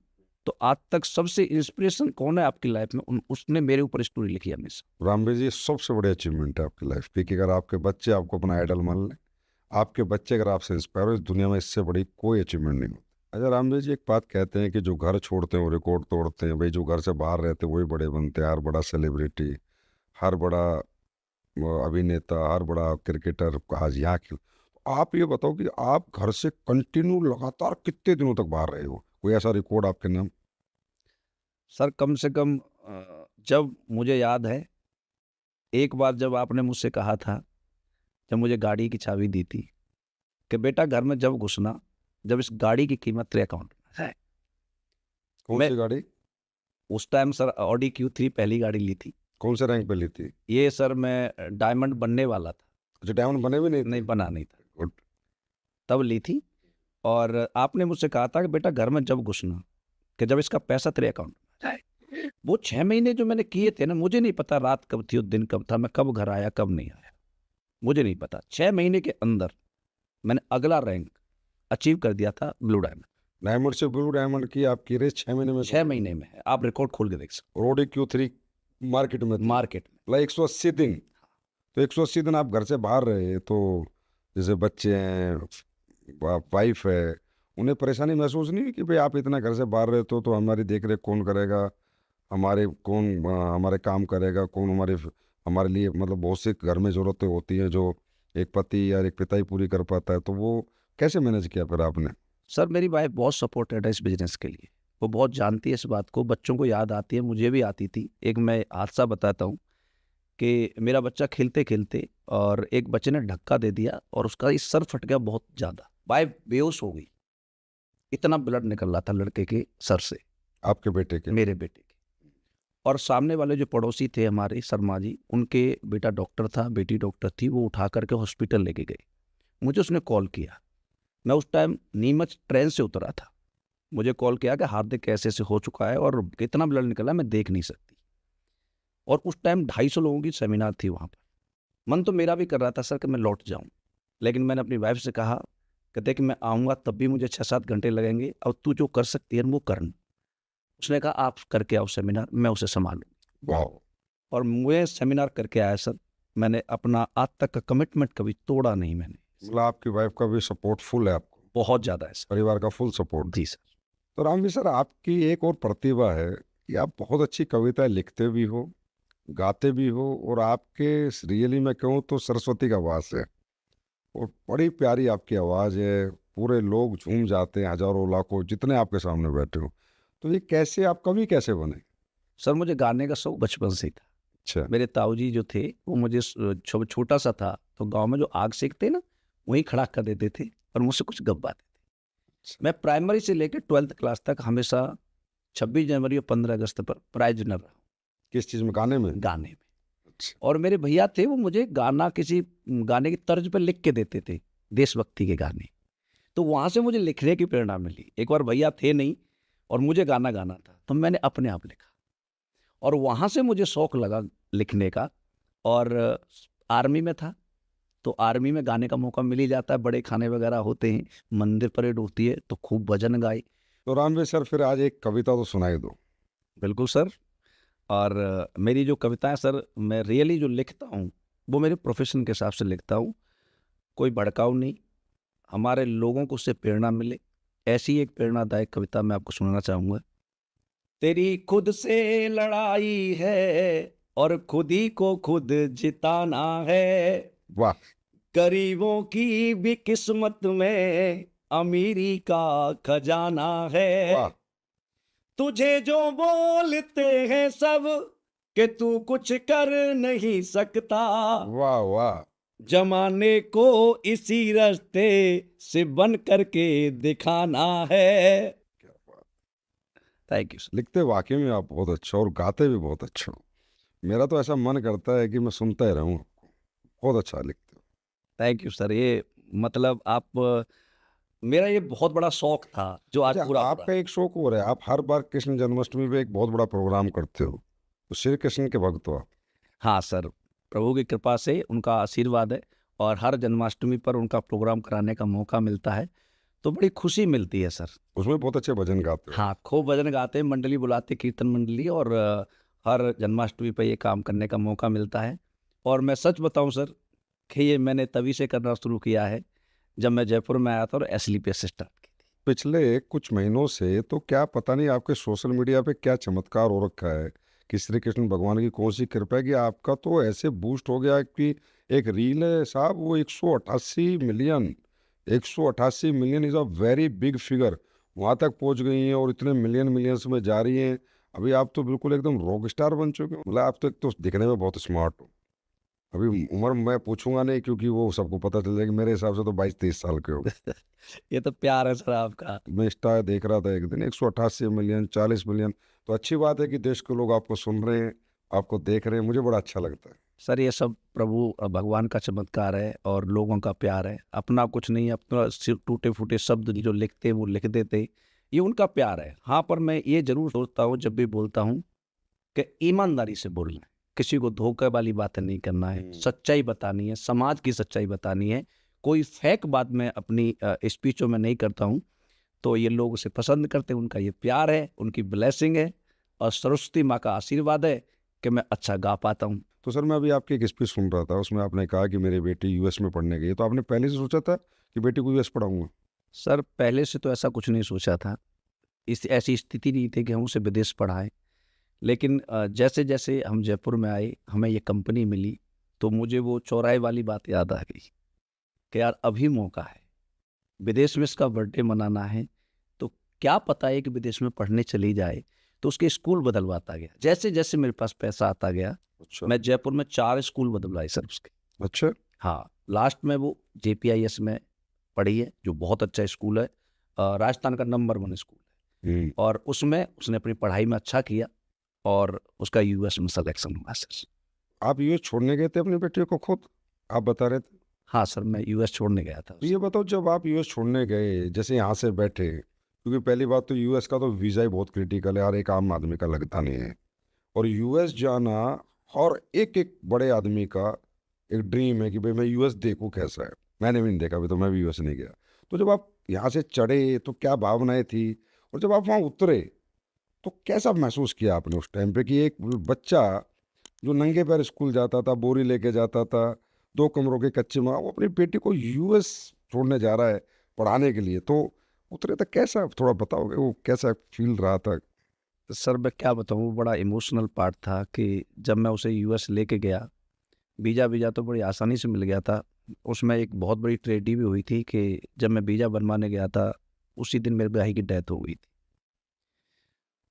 तो आज तक सबसे इंस्पिरेशन कौन है आपकी लाइफ में, उसने मेरे ऊपर स्टोरी लिखी हमेशा। रामवीर जी, सबसे बड़ी अचीवमेंट है आपकी लाइफ की कि अगर आपके बच्चे आपको अपना आइडल मान लें, आपके बच्चे अगर आपसे इंस्पायर हो, इस दुनिया में इससे बड़ी कोई अचीवमेंट नहीं होती। अच्छा रामवीर जी, एक बात कहते हैं कि जो घर छोड़ते हैं वो रिकॉर्ड तोड़ते हैं, भाई जो घर से बाहर रहते हैं वही बड़े बनते हैं। हर बड़ा सेलिब्रिटी, हर बड़ा अभिनेता, हर बड़ा क्रिकेटर आज यहाँ की। आप ये बताओ कि आप घर से कंटिन्यू लगातार कितने दिनों तक बाहर रहे हो? कोई ऐसा रिकॉर्ड आपके नाम? सर कम से कम जब मुझे याद है, एक बार जब आपने मुझसे कहा था, जब मुझे गाड़ी की चाबी दी थी, कि बेटा घर में जब घुसना, जब इस गाड़ी की कीमत तेरे अकाउंट में है। कौन मैं सी गाड़ी? उस टाइम सर ऑडी Q3 पहली गाड़ी ली थी। कौन से रैंक पे ली थी? ये सर मैं डायमंड बनने वाला था, अच्छा, डायमंड बने भी नहीं थे? नहीं बना नहीं था, गुड। तब ली थी। और आपने मुझसे कहा था कि बेटा घर में जब घुसना, कि जब इसका पैसा तेरे अकाउंट में आ जाए। वो 6 महीने जो मैंने किए थे ना, मुझे नहीं पता रात कब थी और दिन कब था, मैं कब घर आया, कब नहीं आया, मुझे नहीं पता। 6 महीने के अंदर मैंने अगला रैंक अचीव कर दिया था ब्लू डायमंड। डायमंड से ब्लू डायमंड की आपकी रेस 6 महीने में 6 महीने में है, आप रिकॉर्ड खोल के देख सकते रोडी Q3 मार्केट में हो, थी। मार्केट में। मतलब 180 दिन, तो 180 दिन आप घर से बाहर रहे, तो जैसे बच्चे हैं, वाइफ है, उन्हें परेशानी महसूस नहीं हुई कि भाई आप इतना घर से बाहर रहते हो तो हमारी देख रेख कौन करेगा, हमारे काम करेगा कौन, हमारे लिए मतलब बहुत सी घर में ज़रूरतें होती हैं जो एक पति या एक पिता ही पूरी कर पाता है, तो वो कैसे मैनेज किया फिर आपने? सर मेरी वाइफ बहुत सपोर्टेड है इस बिजनेस के लिए, वो बहुत जानती है इस बात को, बच्चों को याद आती है, मुझे भी आती थी। एक मैं हादसा बताता हूँ कि मेरा बच्चा खेलते खेलते और एक बच्चे ने धक्का दे दिया और उसका इस सर फट गया बहुत ज़्यादा, वाइफ बेहोश हो गई, इतना ब्लड निकल रहा था लड़के के सर से, आपके बेटे के? मेरे बेटे के। और सामने वाले जो पड़ोसी थे हमारे शर्मा जी, उनके बेटा डॉक्टर था, बेटी डॉक्टर थी, वो उठा करके हॉस्पिटल लेके गए। मुझे उसने कॉल किया, मैं उस टाइम नीमच ट्रेन से उतरा था, मुझे कॉल किया कि हार्दिक ऐसे ऐसे हो चुका है और कितना ब्लड निकला मैं देख नहीं सकती। और उस टाइम 250 लोगों की सेमिनार थी वहाँ पर। मन तो मेरा भी कर रहा था सर कि मैं लौट जाऊँ, लेकिन मैंने अपनी वाइफ से कहा कि देख मैं आऊँगा तब भी मुझे 6-7 घंटे लगेंगे, अब तू जो कर सकती है वो करना। उसने कहा आप करके आओ सेमिनार, मैं उसे संभालूँ। वाह! और मैं सेमिनार करके आया सर, मैंने अपना आज तक का कमिटमेंट कभी तोड़ा नहीं मैंने। मतलब आपकी वाइफ का भी सपोर्ट फुल है आपको, बहुत ज़्यादा है सर। परिवार का फुल सपोर्ट। जी सर। तो रामवी सर, आपकी एक और प्रतिभा है कि आप बहुत अच्छी कविताएं लिखते भी हो, गाते भी हो, और आपके रियली मैं कहूँ तो सरस्वती का वास है, और बड़ी प्यारी आपकी आवाज़ है, पूरे लोग झूम जाते हैं, हजारों लाखों जितने आपके सामने बैठे हो। तो ये कैसे, आप कवि कैसे बने? सर मुझे गाने का शौक बचपन से ही था। अच्छा। मेरे ताऊजी जो थे वो मुझे छोटा सा था तो गांव में जो आग सेकते ना वहीं खड़ा कर देते थे और मुझसे कुछ गवाते थे। मैं प्राइमरी से लेकर 12th क्लास तक हमेशा 26 जनवरी और 15 अगस्त पर प्राइज विनर रहा किस चीज़ में, गाने में? गाने में। अच्छा। और मेरे भैया थे वो मुझे गाना किसी गाने की तर्ज पर लिख के देते थे, देशभक्ति के गाने। तो वहाँ से मुझे लिखने की प्रेरणा मिली। एक बार भैया थे नहीं और मुझे गाना गाना था तो मैंने अपने आप लिखा और वहाँ से मुझे शौक लगा लिखने का। और आर्मी में था तो आर्मी में गाने का मौका मिल ही जाता है, बड़े खाने वगैरह होते हैं, मंदिर परेड होती है तो खूब भजन गाए। तो रामवी सर, फिर आज एक कविता तो सुनाई दो। बिल्कुल सर। और मेरी जो कविताएं सर मैं रियली जो लिखता हूँ वो मेरे प्रोफेशन के हिसाब से लिखता हूँ, कोई भड़काऊ नहीं, हमारे लोगों को उससे प्रेरणा मिले, ऐसी एक प्रेरणादायक कविता मैं आपको सुनाना चाहूँगा। तेरी खुद से लड़ाई है और खुद ही को खुद जिताना है, वाह! गरीबों की भी किस्मत में अमीरी का खजाना है। वाह! तुझे जो बोलते हैं सब कि तू कुछ कर नहीं सकता, वाह! वाह! जमाने को इसी रास्ते से बन करके दिखाना है। क्या बात! Thank you sir. लिखते वाकई में आप बहुत अच्छा, और गाते भी बहुत अच्छा हो। मेरा तो ऐसा मन करता है कि मैं सुनता ही रहूं आपको, बहुत अच्छा लिखते हो। Thank you sir. ये मतलब आप मेरा ये बहुत बड़ा शौक था जो आज अच्छा, पूरा हो रहा आपका है। एक शौक और है, आप हर बार कृष्ण जन्माष्टमी पे एक बहुत बड़ा प्रोग्राम करते हो, तो श्री कृष्ण के भक्त हो आप। हाँ सर, प्रभु की कृपा से उनका आशीर्वाद है और हर जन्माष्टमी पर उनका प्रोग्राम कराने का मौका मिलता है तो बड़ी खुशी मिलती है सर। उसमें बहुत अच्छे भजन गाते हो। हाँ, खूब भजन गाते हैं, मंडली बुलाते, कीर्तन मंडली, और हर जन्माष्टमी पर ये काम करने का मौका मिलता है। और मैं सच बताऊं सर कि ये मैंने तभी से करना शुरू किया है जब मैं जयपुर में आया था और एसलीपी से स्टार्ट की थी। पिछले कुछ महीनों से तो क्या पता नहीं आपके सोशल मीडिया पे क्या चमत्कार हो रखा है, कि श्री कृष्ण भगवान की कौन सी कृपा है कि आपका तो ऐसे बूस्ट हो गया कि एक रील है साहब, वो 188 million, 188 million is a very big figure, वहाँ तक पहुँच गई हैं और इतने मिलियन मिलियंस में जा रही हैं। अभी आप तो बिल्कुल एकदम रॉक स्टार बन चुके हो। मतलब आप तो एक तो दिखने में बहुत स्मार्ट हो। अभी उम्र मैं पूछूंगा नहीं क्योंकि वो सबको पता चल जाएगा, मेरे हिसाब से तो 22-23 साल के हो। ये तो प्यार है सर आपका। मैं इंस्टा देख रहा था एक दिन, 188 मिलियन, 40 मिलियन, तो अच्छी बात है कि देश के लोग आपको सुन रहे हैं, आपको देख रहे हैं, मुझे बड़ा अच्छा लगता है। सर ये सब प्रभु भगवान का चमत्कार है और लोगों का प्यार है। अपना कुछ नहीं है, अपना सिर्फ टूटे-फूटे शब्द जो लिखते हैं वो लिख देते, ये उनका प्यार है। हाँ, पर मैं ये ज़रूर सोचता हूँ जब भी बोलता हूँ कि ईमानदारी से बोलना है, किसी को धोखे वाली बातें नहीं करना है, सच्चाई बतानी है, समाज की सच्चाई बतानी है। कोई फेक बात मैं अपनी स्पीचों में नहीं करता हूँ, तो ये लोग उसे पसंद करते हैं, उनका ये प्यार है, उनकी ब्लेसिंग है और सरस्वती माँ का आशीर्वाद है कि मैं अच्छा गा पाता हूँ। तो सर मैं अभी आपकी एक स्पीच सुन रहा था, उसमें आपने कहा कि मेरी बेटी यूएस में पढ़ने गई है, तो आपने पहले से सोचा था कि बेटी को यूएस पढ़ाऊंगा? सर पहले से तो ऐसा कुछ नहीं सोचा था, इस ऐसी स्थिति नहीं थी कि हम उसे विदेश पढ़ाएँ। लेकिन जैसे-जैसे हम जयपुर में आए, हमें ये कंपनी मिली, तो मुझे वो चौराहे वाली बात याद आ गई कि यार अभी मौका है, विदेश में इसका बर्थडे मनाना है, तो क्या पता है कि विदेश में पढ़ने चली जाए, तो उसके स्कूल बदलवाता गया। जैसे-जैसे मेरे पास पैसा आता गया, अच्छा। मैं जयपुर में 4 स्कूल बदलवाए सर उसके। अच्छा। हाँ, लास्ट में वो जेपीआईएस में पढ़ी है, जो बहुत अच्छा स्कूल है, राजस्थान का नंबर 1 स्कूल है और उसमें उसने अपनी पढ़ाई में अच्छा किया और उसका यूएस में सिलेक्शन हुआ सर। आप यूएस छोड़ने गए थे अपनी बेटी को खुद, आप बता रहे थे? हाँ सर, मैं यूएस छोड़ने गया था तो ये बताओ, जब आप यूएस छोड़ने गए, जैसे यहाँ से बैठे, क्योंकि पहली बात तो यूएस का तो वीज़ा ही बहुत क्रिटिकल है, हर एक आम आदमी का लगता नहीं है, और यूएस जाना और एक एक बड़े आदमी का एक ड्रीम है कि भाई मैं यूएस देखूँ कैसा है। मैंने भी नहीं देखा, अभी तो मैं भी यूएस नहीं गया। तो जब आप यहाँ से चढ़े तो क्या भावनाएं थी, और जब आप वहाँ उतरे तो कैसा महसूस किया आपने उस टाइम पे कि एक बच्चा जो नंगे पैर स्कूल जाता था, बोरी लेके जाता था, 2 कमरों के कच्चे में, वो अपनी बेटी को यूएस छोड़ने जा रहा है पढ़ाने के लिए, तो उतरे तक कैसा, थोड़ा बताओगे वो कैसा फील रहा था? सर मैं क्या बताऊँ, वो बड़ा इमोशनल पार्ट था कि जब मैं उसे यूएस लेके गया, वीज़ा तो बड़ी आसानी से मिल गया था। उसमें एक बहुत बड़ी ट्रेजेडी भी हुई थी कि जब मैं वीज़ा बनवाने गया था, उसी दिन मेरे भाई की डेथ हो गई थी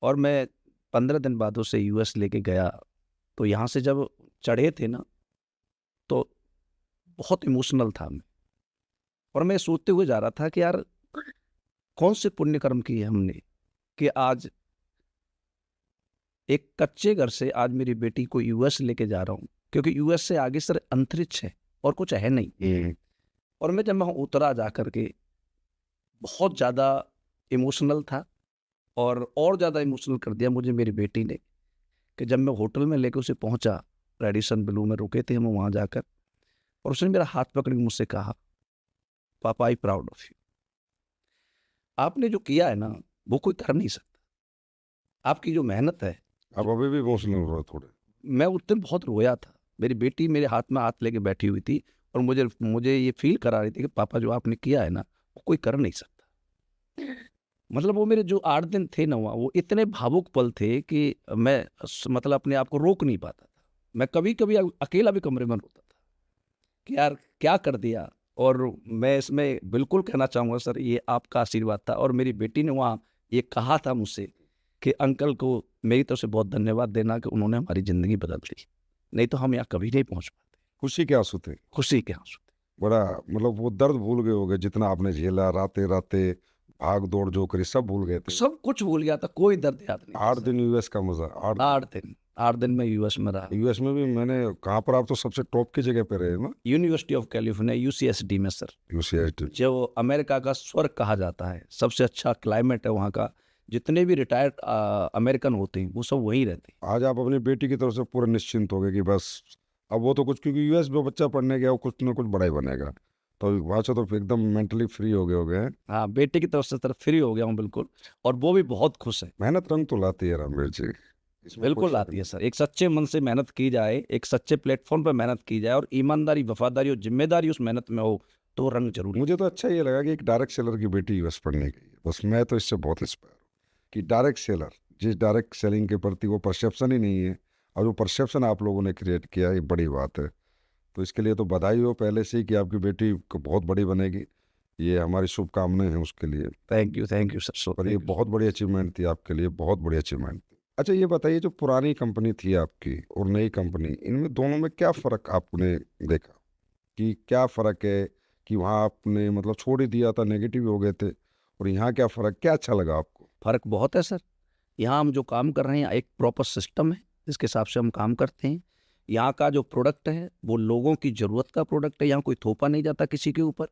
और मैं 15 दिन बाद उसे यूएस लेके गया, तो यहाँ से जब चढ़े थे ना, तो बहुत इमोशनल था मैं और मैं सोचते हुए जा रहा था कि यार कौन से पुण्य कर्म किए हमने कि आज एक कच्चे घर से आज मेरी बेटी को यूएस लेके जा रहा हूँ, क्योंकि यूएस से आगे सर अंतरिक्ष है और कुछ है नहीं। और मैं जब वहाँ उतरा जा कर के बहुत ज़्यादा इमोशनल था और ज़्यादा इमोशनल कर दिया मुझे मेरी बेटी ने कि जब मैं होटल में लेके उसे पहुँचा, रेडिसन ब्लू में रुके थे हम वहाँ जाकर, और उसने मेरा हाथ पकड़ के मुझसे कहा, पापा आई प्राउड ऑफ यू। आपने जो किया है ना वो कोई कर नहीं सकता, आपकी जो मेहनत है। आप अभी भी इमोशनल हो रहे हो थोड़े? मैं उस दिन बहुत रोया था, मेरी बेटी मेरे हाथ में हाथ लेके बैठी हुई थी और मुझे मुझे ये फील करा रही थी कि पापा जो आपने किया है ना वो कोई कर नहीं सकता। मतलब वो मेरे जो 8 दिन थे ना वहाँ, वो इतने भावुक पल थे कि मैं मतलब अपने आप को रोक नहीं पाता था। मैं कभी-कभी अकेला भी कमरे में रोता था कि यार क्या कर दिया। और मैं इसमें बिल्कुल कहना चाहूँगा सर, ये आपका आशीर्वाद था और मेरी बेटी ने वहाँ ये कहा था मुझसे कि अंकल को मेरी तरफ से बहुत धन्यवाद देना कि उन्होंने हमारी ज़िंदगी बदल दी, नहीं तो हम यहाँ कभी नहीं पहुँच पाते। खुशी के आंसू थे? खुशी के आंसू थे। बड़ा, मतलब वो दर्द भूल गए होगे जितना आपने झेला, रातें-रातें भाग दौड़ जो करी सब भूल गए थे। सब कुछ भूल गया था, कोई दर्द याद नहीं था 8 सर। दिन यूएस का मज़ा, 8 8 दिन मैं यूएस में रहा। यूएस में भी मैंने, कहाँ पर, आप तो सबसे टॉप की जगह पे रहे ना? यूनिवर्सिटी ऑफ कैलिफोर्निया यूसीएसडी में सर, यूसीएसडी। जो अमेरिका का स्वर्ग कहा जाता है, सबसे अच्छा क्लाइमेट है वहाँ का। जितने भी रिटायर्ड अमेरिकन होते हैं वो सब वहीं रहते हैं। आज आप अपनी बेटी की तरफ से पूरे निश्चिंत हो गए कि बस अब वो तो कुछ, क्योंकि यूएस में बच्चा पढ़ने गया वो कुछ ना कुछ बड़ा ही बनेगा, तो वहाँ से तो फिर एकदम मेंटली फ्री हो गए हैं। हाँ, बेटे की तरफ से तरफ फ्री हो गया हूँ बिल्कुल, और वो भी बहुत खुश है। मेहनत रंग तो लाती है रामवीर जी, इसमें कोई बिल्कुल शक आती नहीं। है सर, एक सच्चे मन से मेहनत की जाए, एक सच्चे प्लेटफॉर्म पर मेहनत की जाए और ईमानदारी, वफादारी और जिम्मेदारी उस मेहनत में हो तो रंग जरूर। मुझे तो अच्छा ये लगा कि एक डायरेक्ट सेलर की बेटी यूएस पढ़ने गई है, बस मैं तो इससे बहुत इंस्पायर हूँ कि डायरेक्ट सेलर, जिस डायरेक्ट सेलिंग के प्रति वो परसेप्शन ही नहीं है, और जो परसेप्शन आप लोगों ने क्रिएट किया, ये बड़ी बात है। तो इसके लिए तो बधाई हो पहले से ही कि आपकी बेटी को बहुत बड़ी बनेगी, ये हमारी शुभकामनाएं हैं उसके लिए। थैंक यू सर, सो पर ये बहुत बड़ी अचीवमेंट थी आपके लिए, बहुत बड़ी अचीवमेंट थी। अच्छा ये बताइए, जो पुरानी कंपनी थी आपकी और नई कंपनी, इनमें दोनों में क्या फ़र्क आपने देखा, कि क्या फ़र्क है, कि वहाँ आपने मतलब छोड़ ही दिया था, नेगेटिव हो गए थे, और यहाँ क्या फ़र्क, क्या अच्छा लगा आपको? फर्क बहुत है सर। यहाँ हम जो काम कर रहे हैं एक प्रॉपर सिस्टम है जिसके हिसाब से हम काम करते हैं। यहाँ का जो प्रोडक्ट है वो लोगों की ज़रूरत का प्रोडक्ट है। यहाँ कोई थोपा नहीं जाता किसी के ऊपर।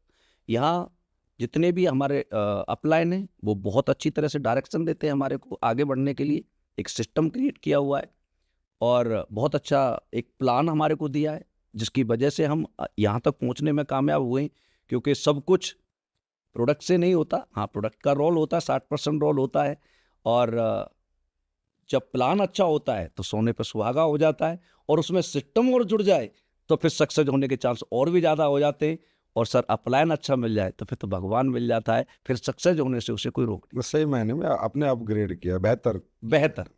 यहाँ जितने भी हमारे अपलाइन हैं वो बहुत अच्छी तरह से डायरेक्शन देते हैं हमारे को आगे बढ़ने के लिए। एक सिस्टम क्रिएट किया हुआ है और बहुत अच्छा एक प्लान हमारे को दिया है, जिसकी वजह से हम यहाँ तक पहुँचने में कामयाब हुए हैं। क्योंकि सब कुछ प्रोडक्ट से नहीं होता। हाँ, प्रोडक्ट का रोल होता है, 60% रोल होता है। और जब प्लान अच्छा होता है तो सोने पर सुहागा हो जाता है, और उसमें सिस्टम और जुड़ जाए तो फिर सक्सेस होने के चांस और भी ज़्यादा हो जाते हैं। और सर अपलाइन अच्छा मिल जाए तो फिर तो भगवान मिल जाता है, फिर सक्सेस होने से उसे कोई रोक बस सही मायने में आपने अपग्रेड किया, बेहतर। नहीं। बेहतर।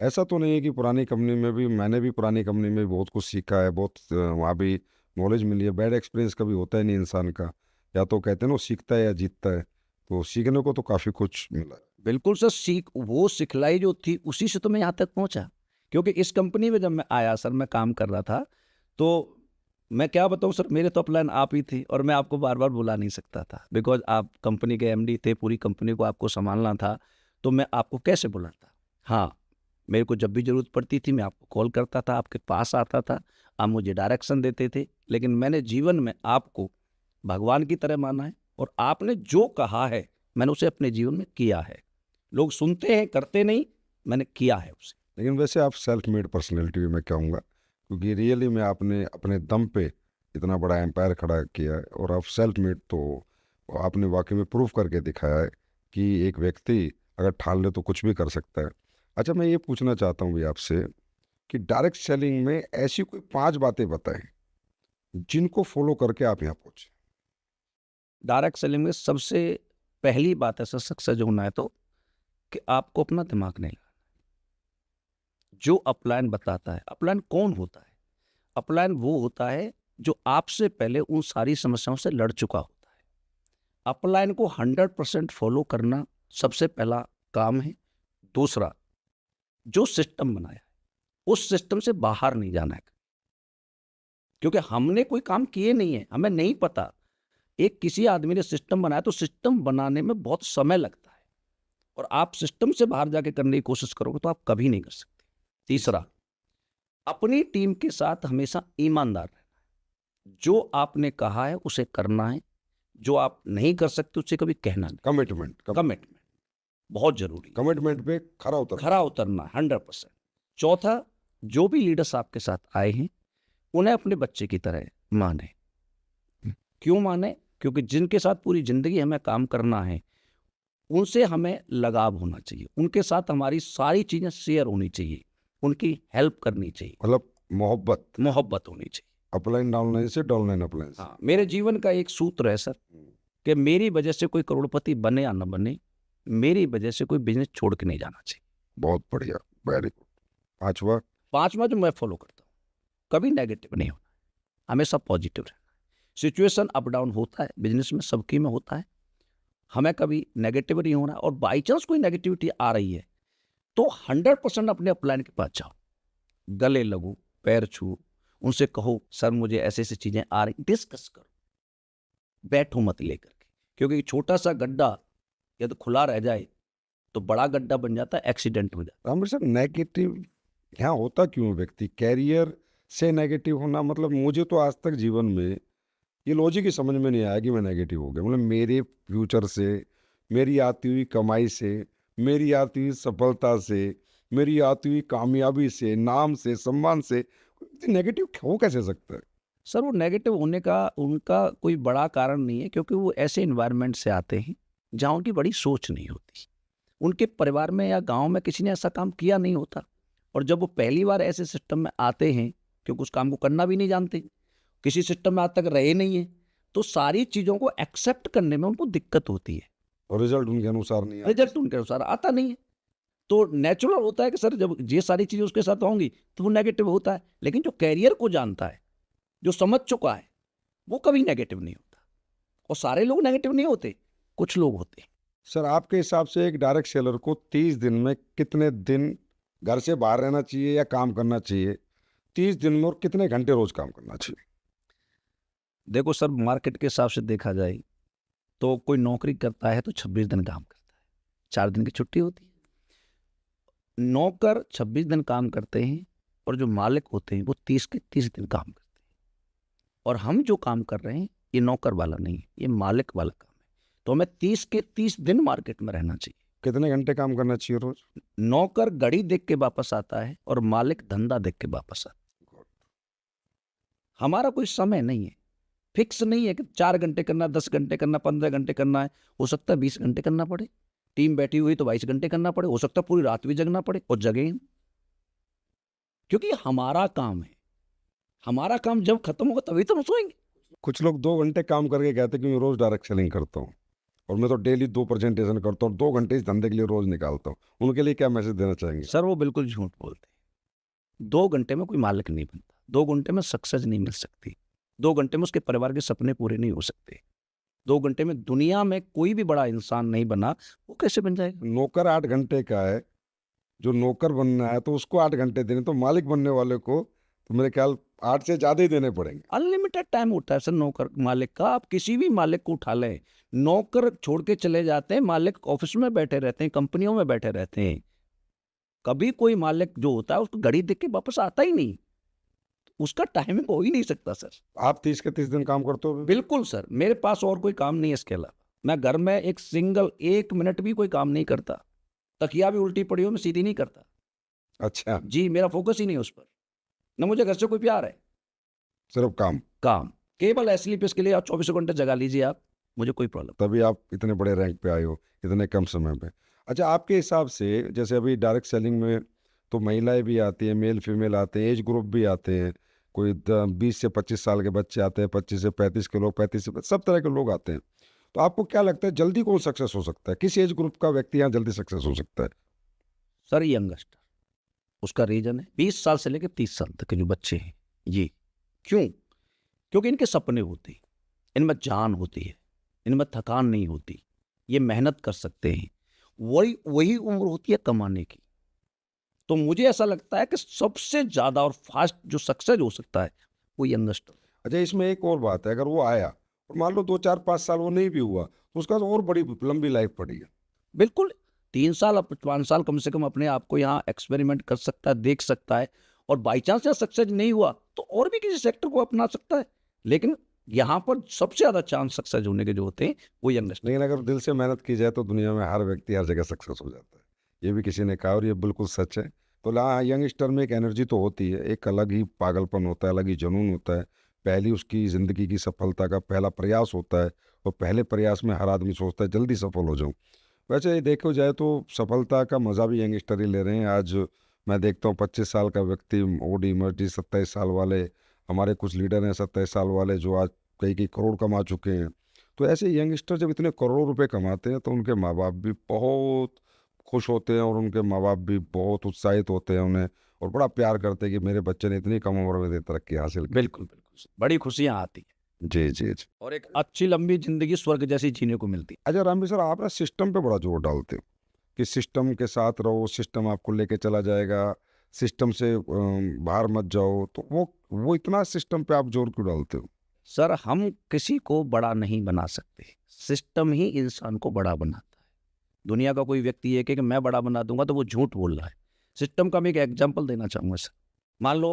ऐसा तो नहीं है कि पुरानी कंपनी में भी, मैंने भी पुरानी कंपनी में बहुत कुछ सीखा है, बहुत वहाँ भी नॉलेज मिली है। बैड एक्सपीरियंस कभी होता ही नहीं इंसान का, या तो कहते हैं ना वो सीखता है या जीतता है, तो सीखने को तो काफ़ी कुछ मिला है। बिल्कुल सर, वो सिखलाई जो थी उसी से तो मैं यहाँ तक पहुँचा। क्योंकि इस कंपनी में जब मैं आया सर, मैं काम कर रहा था, तो मैं क्या बताऊँ सर, मेरे तो अपलाइन आप ही थे और मैं आपको बार बार बुला नहीं सकता था, बिकॉज आप कंपनी के एमडी थे, पूरी कंपनी को आपको संभालना था, तो मैं आपको कैसे बुलाता। हाँ, मेरे को जब भी ज़रूरत पड़ती थी मैं आपको कॉल करता था, आपके पास आता था, आप मुझे डायरेक्शन देते थे। लेकिन मैंने जीवन में आपको भगवान की तरह माना है, और आपने जो कहा है मैंने उसे अपने जीवन में किया है। लोग सुनते हैं, करते नहीं, मैंने किया है उसे। लेकिन वैसे आप सेल्फ मेड पर्सनैलिटी भी मैं कहूँगा, क्योंकि रियली में आपने अपने दम पे इतना बड़ा एम्पायर खड़ा किया है, और आप सेल्फ मेड तो आपने वाकई में प्रूफ करके दिखाया है कि एक व्यक्ति अगर ठान ले तो कुछ भी कर सकता है। अच्छा, मैं ये पूछना चाहता हूँ भी आपसे कि डायरेक्ट सेलिंग में ऐसी कोई 5 बातें बताएं जिनको फॉलो करके आप यहाँ पहुँचे। डायरेक्ट सेलिंग में सबसे पहली बात है सर, सक्सेस होना है तो, कि आपको अपना दिमाग नहीं लगाना। जो अपलाइन बताता है, अपलाइन कौन होता है? अपलाइन वो होता है जो आपसे पहले उन सारी समस्याओं से लड़ चुका होता है। अपलाइन को 100% फॉलो करना सबसे पहला काम है। दूसरा, जो सिस्टम बनाया है उस सिस्टम से बाहर नहीं जाना है, क्योंकि हमने कोई काम किए नहीं है, हमें नहीं पता। एक किसी आदमी ने सिस्टम बनाया तो सिस्टम बनाने में बहुत समय लगता है, और आप सिस्टम से बाहर जाके करने की कोशिश करोगे तो आप कभी नहीं कर सकते। तीसरा, अपनी टीम के साथ हमेशा ईमानदार रहना है। जो आपने कहा है उसे करना है, जो आप नहीं कर सकते उसे कभी कहना नहीं। कमिटमेंट कमिटमेंट बहुत जरूरी है। कमिटमेंट पे खरा उतरना 100%। चौथा, जो भी लीडर्स आपके साथ आए हैं उन्हें अपने बच्चे की तरह माने। क्यों माने? क्योंकि जिनके साथ पूरी जिंदगी हमें काम करना है उनसे हमें लगाव होना चाहिए, उनके साथ हमारी सारी चीजें शेयर होनी चाहिए, उनकी हेल्प करनी चाहिए, मतलब मोहब्बत होनी चाहिए। अपलाइन डाउनलाइन से डाउनलाइन अपलाइन से। हाँ, मेरे जीवन का एक सूत्र है सर, कि मेरी वजह से कोई करोड़पति बने या न बने, मेरी वजह से कोई बिजनेस छोड़ के नहीं जाना चाहिए। बहुत बढ़िया, वेरी गुड। पांचवा जो मैं फॉलो करता हूँ, कभी नेगेटिव नहीं होना, हमेशा पॉजिटिव रहना। सिचुएशन अप डाउन होता है बिजनेस में, सबकी में होता है, हमें कभी नेगेटिव नहीं होना। और बाई चांस कोई नेगेटिविटी आ रही है तो 100% अपने अपलाइन के पास जाओ, गले लगो, पैर छू, उनसे कहो सर मुझे ऐसे ऐसी चीजें आ रही, डिस्कस करो, बैठो मत लेकर के। क्योंकि छोटा सा गड्ढा या तो खुला रह जाए तो बड़ा गड्ढा बन जाता है, एक्सीडेंट हो जाता है। रामवीर सर, नेगेटिव यहाँ होता क्यों है व्यक्ति? कैरियर से नेगेटिव होना, मतलब मुझे तो आज तक जीवन में ये लॉजिक ही समझ में नहीं आया कि मैं नेगेटिव हो गया। मतलब मेरे फ्यूचर से, मेरी आती हुई कमाई से, मेरी आती हुई सफलता से, मेरी आती हुई कामयाबी से, नाम से, सम्मान से नेगेटिव हो कैसे सकता है? सर वो नेगेटिव होने का उनका कोई बड़ा कारण नहीं है, क्योंकि वो ऐसे इन्वायरमेंट से आते हैं जहाँ उनकी बड़ी सोच नहीं होती। उनके परिवार में या गांव में किसी ने ऐसा काम किया नहीं होता, और जब वो पहली बार ऐसे सिस्टम में आते हैं, क्योंकि उस काम को करना भी नहीं जानते, किसी सिस्टम में आज तक रहे नहीं है, तो सारी चीज़ों को एक्सेप्ट करने में उनको दिक्कत होती है। और रिजल्ट उनके अनुसार नहीं आता। रिजल्ट उनके अनुसार आता नहीं है, तो नेचुरल होता है कि सर जब ये सारी चीज़ें उसके साथ होंगी तो वो नेगेटिव होता है। लेकिन जो कैरियर को जानता है, जो समझ चुका है, वो कभी नेगेटिव नहीं होता। और सारे लोग नेगेटिव नहीं होते, कुछ लोग होते हैं। सर, आपके हिसाब से एक डायरेक्ट सेलर को 30 दिन में कितने दिन घर से बाहर रहना चाहिए या काम करना चाहिए? 30 दिन में और कितने घंटे रोज काम करना चाहिए? देखो सर, मार्केट के हिसाब से देखा जाए तो कोई नौकरी करता है तो 26 दिन काम करता है, 4 दिन की छुट्टी होती है। नौकर 26 दिन काम करते हैं, और जो मालिक होते हैं वो 30 के 30 दिन काम करते हैं। और हम जो काम कर रहे हैं ये नौकर वाला नहीं है, ये मालिक वाला काम है। तो हमें 30 के 30 दिन मार्केट में रहना चाहिए। कितने घंटे काम करना चाहिए रोज? नौकर घड़ी देख के वापस आता है और मालिक धंधा देख के वापस आता है। हमारा कोई समय नहीं है, फिक्स नहीं है कि 4 घंटे करना, 10 घंटे करना, 15 घंटे करना है। हो सकता है 20 घंटे करना पड़े, टीम बैठी हुई तो 22 घंटे करना पड़े, हो सकता है पूरी रात भी जगना पड़े, और जगें हम। क्योंकि हमारा काम है। हमारा काम जब खत्म होगा तभी तो हम सोएंगे। कुछ लोग 2 घंटे काम करके कहते हैं कि मैं रोज डायरेक्ट सेलिंग करता हूँ और मैं तो डेली 2 प्रेजेंटेशन करता हूँ, 2 घंटे इस धंधे के लिए रोज निकालता हूँ। उनके लिए क्या मैसेज देना चाहेंगे? सर वो बिल्कुल झूठ बोलते हैं। 2 घंटे में कोई मालिक नहीं बनता, 2 घंटे में सक्सेस नहीं मिल सकती, 2 घंटे में उसके परिवार के सपने पूरे नहीं हो सकते, 2 घंटे में दुनिया में कोई भी बड़ा इंसान नहीं बना, वो कैसे बन जाएगा? नौकर 8 घंटे का है, जो नौकर बनना है तो उसको 8 घंटे देने, तो मालिक बनने वाले को तो मेरे ख्याल 8 से ज़्यादा ही देने पड़ेंगे। अनलिमिटेड टाइम होता है सर नौकर मालिक का। आप किसी भी मालिक को उठा लें, नौकर छोड़ के चले जाते हैं, मालिक ऑफिस में बैठे रहते हैं, कंपनियों में बैठे रहते हैं। कभी कोई मालिक जो होता है उसको घड़ी देख के वापस आता ही नहीं, उसका टाइमिंग हो ही नहीं सकता सर। आप 30 के 30 दिन काम करते हो? बिल्कुल सर, मेरे पास और कोई काम नहीं है इसके अलावा। मैं घर में एक सिंगल 1 मिनट भी कोई काम नहीं करता। तकिया भी उल्टी पड़ी हो मैं सीधी नहीं करता। अच्छा, जी, मेरा फोकस ही नहीं है उस पर। न मुझे घर से कोई प्यार है, सिर्फ काम। काम केवल एसलीपीएस के लिए। आप 24 घंटे जगा लीजिए आप, मुझे कोई प्रॉब्लम। तभी आप इतने बड़े रैंक पे आए हो इतने कम समय पे। अच्छा, आपके हिसाब से जैसे अभी डायरेक्ट सेलिंग में तो महिलाएं भी आती हैं, मेल फीमेल आते हैं, एज ग्रुप भी आते हैं, कोई 20 से 25 साल के बच्चे आते हैं, 25 से 35 के लोग, 35 से सब तरह के लोग आते हैं। तो आपको क्या लगता है जल्दी कौन सक्सेस हो सकता है? किस एज ग्रुप का व्यक्ति यहाँ जल्दी सक्सेस हो सकता है? सर यंगस्टर, उसका रीजन है 20 साल से लेकर 30 साल तक के जो बच्चे हैं ये। क्यों? क्योंकि इनके सपने होते हैं, इनमें जान होती है, इनमें थकान नहीं होती, ये मेहनत कर सकते हैं। वही वही उम्र होती है कमाने की। तो मुझे ऐसा लगता है कि सबसे ज़्यादा और फास्ट जो सक्सेस हो सकता है वो यंगस्टर। अच्छा, इसमें एक और बात है, अगर वो आया और मान लो 2 4 5 साल वो नहीं भी हुआ तो उसका तो और बड़ी लंबी लाइफ पड़ी है। बिल्कुल 3 साल 5 साल कम से कम अपने आप को यहाँ एक्सपेरिमेंट कर सकता है, देख सकता है, और बाई चांस यहाँ सक्सेस नहीं हुआ तो और भी किसी सेक्टर को अपना सकता है। लेकिन यहाँ पर सबसे ज़्यादा चांस सक्सेस होने के जो होते हैं वो यंगस्टर। लेकिन अगर दिल से मेहनत की जाए तो दुनिया में हर व्यक्ति हर जगह सक्सेस हो जाता है, ये भी किसी ने कहा और ये बिल्कुल सच है। तो हाँ, यंगस्टर में एक एनर्जी तो होती है, एक अलग ही पागलपन होता है, अलग ही जुनून होता है। पहली उसकी ज़िंदगी की सफलता का पहला प्रयास होता है और पहले प्रयास में हर आदमी सोचता है जल्दी सफल हो जाऊँ। वैसे देखो जाए तो सफलता का मज़ा भी यंगस्टर ही ले रहे हैं। आज मैं देखता हूँ 25 साल का व्यक्ति ओडी मर्जी, 27 साल वाले हमारे कुछ लीडर हैं 27 साल वाले जो आज कई करोड़ कमा चुके हैं। तो ऐसे यंगस्टर जब इतने करोड़ों रुपए कमाते हैं तो उनके माँ बाप भी बहुत खुश होते हैं और उनके माँ बाप भी बहुत उत्साहित होते हैं उन्हें, और बड़ा प्यार करते हैं कि मेरे बच्चे ने इतनी कम उम्र में इतनी तरक्की हासिल की। बिल्कुल बिल्कुल बड़ी खुशियाँ आती हैं जी जी जी। और एक अच्छी लंबी जिंदगी स्वर्ग जैसी जीने को मिलती अच्छा रामजी सर, आप ना सिस्टम पे बड़ा जोर डालते हो कि सिस्टम के साथ रहो, सिस्टम आपको लेके चला जाएगा, सिस्टम से बाहर मत जाओ। तो वो इतना सिस्टम पे आप जोर क्यों डालते हो? है। सर हम किसी को बड़ा नहीं बना सकते, सिस्टम ही इंसान को बड़ा बनाता है। दुनिया का कोई व्यक्ति ये कि मैं बड़ा बना दूंगा तो वो झूठ बोल रहा है। सिस्टम का मैं एक एग्जांपल देना चाहूँगा सर। मान लो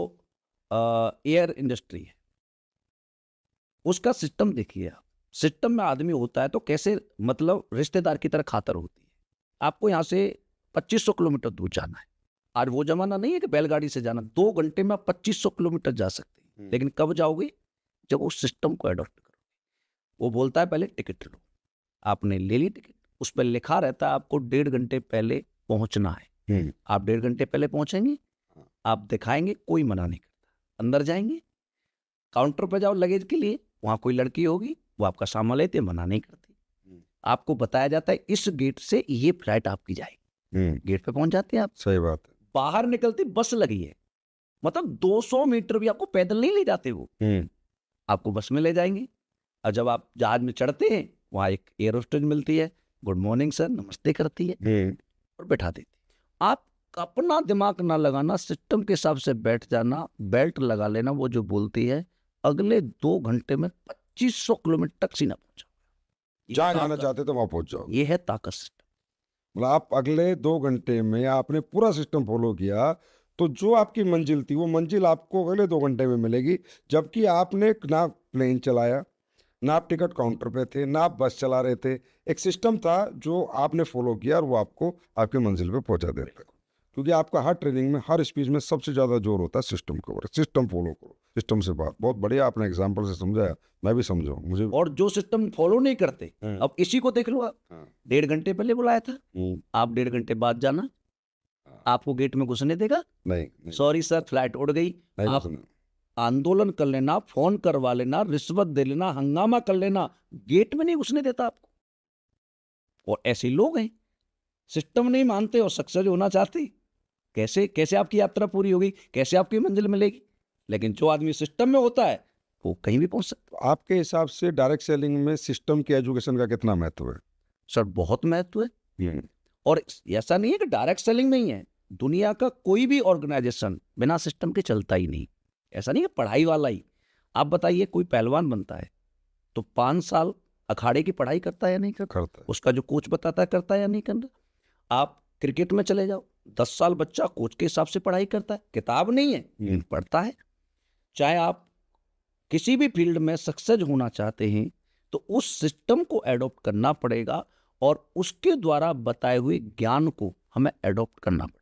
एयर इंडस्ट्री है, उसका सिस्टम देखिए आप। सिस्टम में आदमी होता है तो कैसे, मतलब रिश्तेदार की तरह खातर होती है। आपको यहाँ से 2500 किलोमीटर दूर जाना है। आज वो जमाना नहीं है कि बैलगाड़ी से जाना, 2 घंटे में आप 2500 किलोमीटर जा सकते हैं। लेकिन कब जाओगे? जब उस सिस्टम को अडॉप्ट करोगे। वो बोलता है पहले टिकट लो, आपने ले ली टिकट, उस पर लिखा रहता है आपको 1.5 घंटे पहले पहुंचना है। आप 1.5 घंटे पहले पहुंचेंगे, आप दिखाएंगे, कोई मना नहीं करता। अंदर जाएंगे, काउंटर पर जाओ लगेज के लिए, वहां कोई लड़की होगी, वो आपका सामान लेते, मना नहीं करती। आपको बताया जाता है इस गेट से ये फ्लाइट आपकी जाएगी। गेट पे पहुंच जाते हैं आप। सही बात है। बाहर निकलती बस लगी है, मतलब 200 मीटर भी आपको पैदल नहीं ले जाते, वो आपको बस में ले जाएंगे। और जब आप जहाज में चढ़ते हैं वहाँ एक एयर होस्टेस मिलती है, गुड मॉर्निंग सर, नमस्ते करती है और बैठा देती है। आप अपना दिमाग ना लगाना, सिस्टम के हिसाब से बैठ जाना, बेल्ट लगा लेना। वो जो बोलती है अगले 2 घंटे में 2500 किलोमीटर तक सीना पहुंचा। जहाँ जाना चाहते तो वहाँ पहुँच जाओ। ये है ताकत सिस्टम। मतलब आप अगले 2 घंटे में आपने पूरा सिस्टम फॉलो किया तो जो आपकी मंजिल थी वो मंजिल आपको अगले 2 घंटे में मिलेगी, जबकि आपने ना प्लेन चलाया, ना आप टिकट काउंटर पे थे, ना आप बस चला रहे थे। एक सिस्टम था जो आपने फॉलो किया और वो आपको आपकी मंजिल पे पहुंचा देता है। क्योंकि आपका हर ट्रेनिंग में, हर स्पीच में सबसे ज़्यादा जोर होता है सिस्टम के ऊपर। सिस्टम फॉलो करो, सिस्टम से बात। बहुत बढ़िया आपने एग्जाम्पल से समझाया, मैं भी समझा हूँ, मुझे। और जो सिस्टम फॉलो नहीं करते, अब इसी को देख लो आप, हाँ। 1.5 घंटे पहले बुलाया था, आप 1.5 घंटे बाद जाना, आपको गेट में घुसने देगा? नहीं सॉरी सर, फ्लाइट उड़ गई। नहीं आप सुना। आंदोलन कर लेना, फोन करवा लेना, रिश्वत दे लेना, हंगामा कर लेना, गेट में नहीं घुसने देता आपको। और ऐसे लोग हैं, सिस्टम नहीं मानते और सक्सेस होना चाहते। कैसे कैसे आपकी यात्रा पूरी होगी, कैसे आपकी मंजिल मिलेगी? लेकिन जो आदमी सिस्टम में होता है वो कहीं भी पहुंच सकता तो आपके हिसाब से डायरेक्ट सेलिंग में सिस्टम के एजुकेशन का कितना महत्व है? है। सर बहुत महत्व है। और ऐसा नहीं है कि डायरेक्ट सेलिंग में ही है, दुनिया का कोई भी ऑर्गेनाइजेशन बिना सिस्टम के चलता ही नहीं। ऐसा नहीं है पढ़ाई वाला ही। आप बताइए, कोई पहलवान बनता है तो 5 साल अखाड़े की पढ़ाई करता है या नहीं करता? करता है। उसका जो कोच बताता है करता है या नहीं करता? आप क्रिकेट में चले जाओ, 10 साल बच्चा कोच के हिसाब से पढ़ाई करता है, किताब नहीं है पढ़ता है। चाहे आप किसी भी फील्ड में सक्सेस होना चाहते हैं तो उस सिस्टम को एडॉप्ट करना पड़ेगा और उसके द्वारा बताए हुए ज्ञान को हमें एडॉप्ट करना पड़ेगा।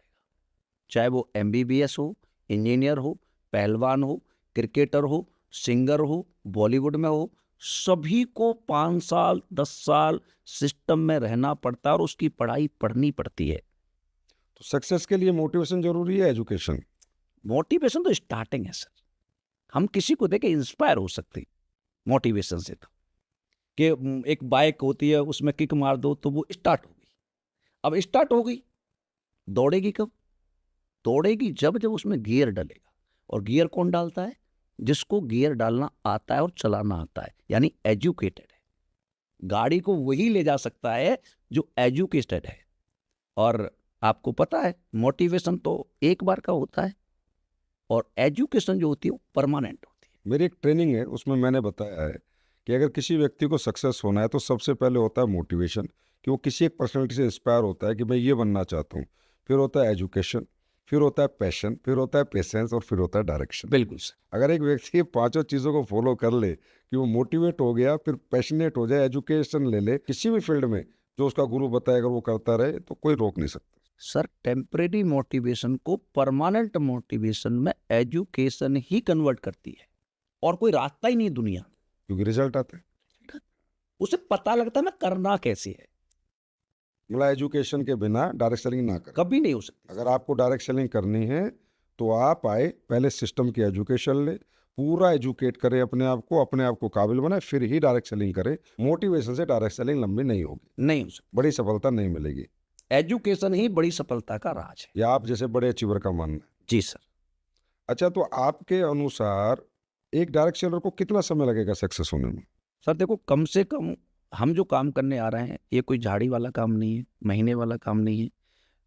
चाहे वो MBBS हो, इंजीनियर हो, पहलवान हो, क्रिकेटर हो, सिंगर हो, बॉलीवुड में हो, सभी को 5 साल 10 साल सिस्टम में रहना पड़ता है और उसकी पढ़ाई पढ़नी पड़ती है। तो सक्सेस के लिए मोटिवेशन जरूरी है, एजुकेशन? मोटिवेशन तो स्टार्टिंग है सर। हम किसी को देख के इंस्पायर हो सकते हैं मोटिवेशन से। तो कि एक बाइक होती है, उसमें किक मार दो तो वो स्टार्ट हो गई। अब स्टार्ट हो गई, दौड़ेगी कब? दौड़ेगी जब जब उसमें गियर डलेगा। और गियर कौन डालता है? जिसको गियर डालना आता है और चलाना आता है, यानी एजुकेटेड है। गाड़ी को वही ले जा सकता है जो एजुकेटेड है। और आपको पता है, मोटिवेशन तो एक बार का होता है और एजुकेशन जो होती है वो परमानेंट होती है। मेरी एक ट्रेनिंग है, उसमें मैंने बताया है कि अगर किसी व्यक्ति को सक्सेस होना है तो सबसे पहले होता है मोटिवेशन, कि वो किसी एक पर्सनैलिटी से इंस्पायर होता है कि मैं ये बनना चाहता हूँ। फिर होता है एजुकेशन, फिर होता है पैशन, फिर होता है पेशेंस और फिर होता है डायरेक्शन। बिल्कुल सर। अगर एक व्यक्ति ये 5 चीज़ों को फॉलो कर ले कि वो मोटिवेट हो गया, फिर पैशनेट हो जाए, एजुकेशन ले ले, किसी भी फील्ड में जो उसका गुरु बताए अगर वो करता रहे तो कोई रोक नहीं सकता। सर टेम्परेरी मोटिवेशन को परमानेंट मोटिवेशन में एजुकेशन ही कन्वर्ट करती है और कोई रास्ता ही नहीं दुनिया में। क्योंकि रिजल्ट आता है। उसे पता लगता है मैं करना कैसे है। मतलब एजुकेशन के बिना डायरेक्ट सेलिंग ना करें। कभी नहीं हो सकती। अगर आपको डायरेक्ट सेलिंग करनी है तो आप आए, पहले सिस्टम की एजुकेशन ले, पूरा एजुकेट करें अपने आप को काबिल बनाए, फिर ही डायरेक्ट सेलिंग करें। मोटिवेशन से डायरेक्ट सेलिंग लंबी नहीं होगी, नहीं हो सकती। बड़ी सफलता नहीं मिलेगी। एजुकेशन ही बड़ी सफलता का राज है। या आप जैसे बड़े अचीवर का मानना है। जी सर। अच्छा, तो आपके अनुसार एक डायरेक्ट सेलर को कितना समय लगेगा सक्सेस होने में? सर देखो, कम से कम हम जो काम करने आ रहे हैं ये कोई झाड़ी वाला काम नहीं है, महीने वाला काम नहीं है।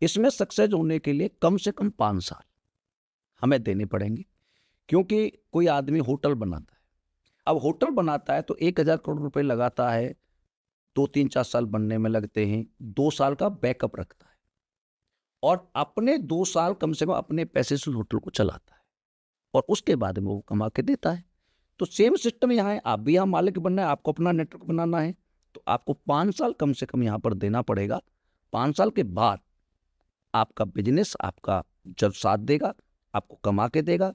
इसमें सक्सेस होने के लिए कम से कम 5 साल हमें देने पड़ेंगे। क्योंकि कोई आदमी होटल बनाता है, अब होटल बनाता है तो 1,000 करोड़ रुपए लगाता है, 2-3-4 साल बनने में लगते हैं, 2 साल का बैकअप रखता है और अपने 2 साल कम से कम अपने पैसे से उस होटल को चलाता है और उसके बाद में वो कमा के देता है। तो सेम सिस्टम यहाँ है, आप भी यहाँ मालिक बनना है, आपको अपना नेटवर्क बनाना है, तो आपको 5 साल कम से कम यहाँ पर देना पड़ेगा। 5 साल के बाद आपका बिजनेस आपका जब साथ देगा, आपको कमा के देगा,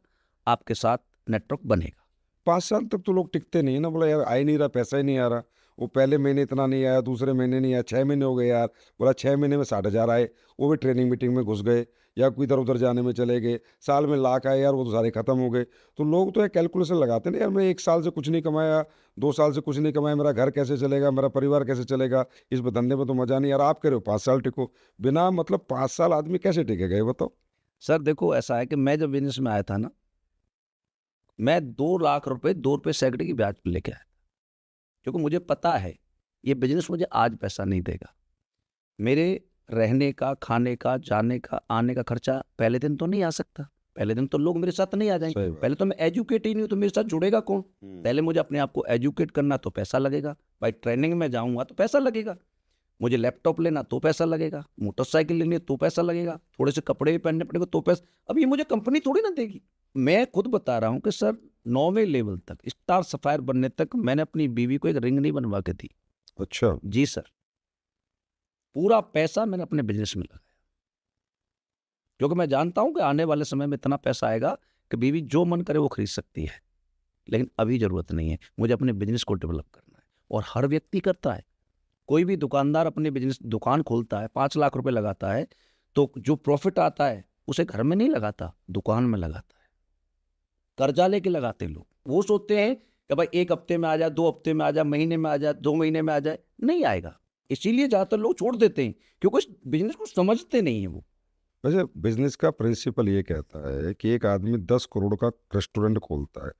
आपके साथ नेटवर्क बनेगा। 5 साल तक तो लोग टिकते नहीं ना। बोला यार आ ही नहीं रहा, पैसा ही नहीं आ रहा। वो पहले महीने इतना नहीं आया, दूसरे महीने नहीं आया, 6 महीने हो गए यार। बोला 6 महीने में 60,000 आए, वो भी ट्रेनिंग मीटिंग में घुस गए या कोई इधर उधर जाने में चले गए। साल में लाख आए यार, वो तो सारे खत्म हो गए। तो लोग तो एक कैलकुलेशन लगाते हैं यार, मैं 1 साल से कुछ नहीं कमाया, 2 साल से कुछ नहीं कमाया, मेरा घर कैसे चलेगा, मेरा परिवार कैसे चलेगा, इस धंधे में तो मजा नहीं। यार आप कह रहे हो 5 साल टिको, बिना मतलब 5 साल आदमी कैसे टिकेगा ये बताओ? सर देखो, ऐसा है कि मैं जब बिजनेस में आया था ना, मैं 2 लाख रुपए 2 रुपए सैकड़े की ब्याज पर लेके आया था। क्योंकि मुझे पता है ये बिजनेस मुझे आज पैसा नहीं देगा। मेरे रहने का, खाने का, जाने का, आने का खर्चा पहले दिन तो नहीं आ सकता। पहले दिन तो लोग मेरे साथ नहीं आ जाएंगे। सही बात। पहले तो मैं एजुकेट ही नहीं हूँ तो मेरे साथ जुड़ेगा कौन? पहले मुझे अपने आप को एजुकेट करना तो पैसा लगेगा। भाई ट्रेनिंग में जाऊंगा तो पैसा लगेगा। मुझे लैपटॉप लेना तो पैसा लगेगा, मोटरसाइकिल लेनी है तो पैसा लगेगा, थोड़े से कपड़े भी पहनने पड़ेंगे तो पैसा। अब ये मुझे कंपनी थोड़ी ना देगी। मैं खुद बता रहा हूँ कि सर 9वें लेवल तक, स्टार सफायर बनने तक मैंने अपनी बीवी को एक रिंग नहीं बनवा के दी। अच्छा। जी सर, पूरा पैसा मैंने अपने बिजनेस में लगाया, क्योंकि मैं जानता हूं कि आने वाले समय में इतना पैसा आएगा कि बीवी जो मन करे वो खरीद सकती है, लेकिन अभी जरूरत नहीं है। मुझे अपने बिजनेस को डेवलप करना है, और हर व्यक्ति करता है। कोई भी दुकानदार अपने बिजनेस दुकान खोलता है, 5 लाख रुपए लगाता है, तो जो प्रॉफिट आता है उसे घर में नहीं लगाता, दुकान में लगाता है। कर्जा लेके लगाते लोग, वो सोचते हैं कि भाई 1 हफ्ते में आ जाए, 2 हफ्ते में आ जाए, महीने में आ जाए, 2 महीने में आ जाए, नहीं आएगा। इसीलिए ज्यादातर लोग छोड़ देते हैं, क्योंकि इस बिजनेस को समझते नहीं है वो। वैसे बिजनेस का प्रिंसिपल ये कहता है कि एक आदमी 10 करोड़ का रेस्टोरेंट खोलता है,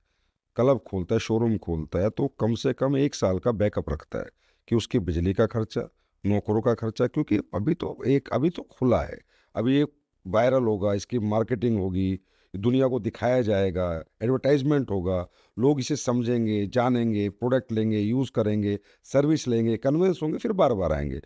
क्लब खोलता है, शोरूम खोलता है, तो कम से कम 1 साल का बैकअप रखता है कि उसकी बिजली का खर्चा, नौकरों का खर्चा, क्योंकि अभी तो खुला है, अभी ये वायरल होगा, इसकी मार्केटिंग होगी, दुनिया को दिखाया जाएगा, एडवर्टाइजमेंट होगा, लोग इसे समझेंगे, जानेंगे, प्रोडक्ट लेंगे, यूज़ करेंगे, सर्विस लेंगे, कन्विंस होंगे, फिर बार बार आएंगे।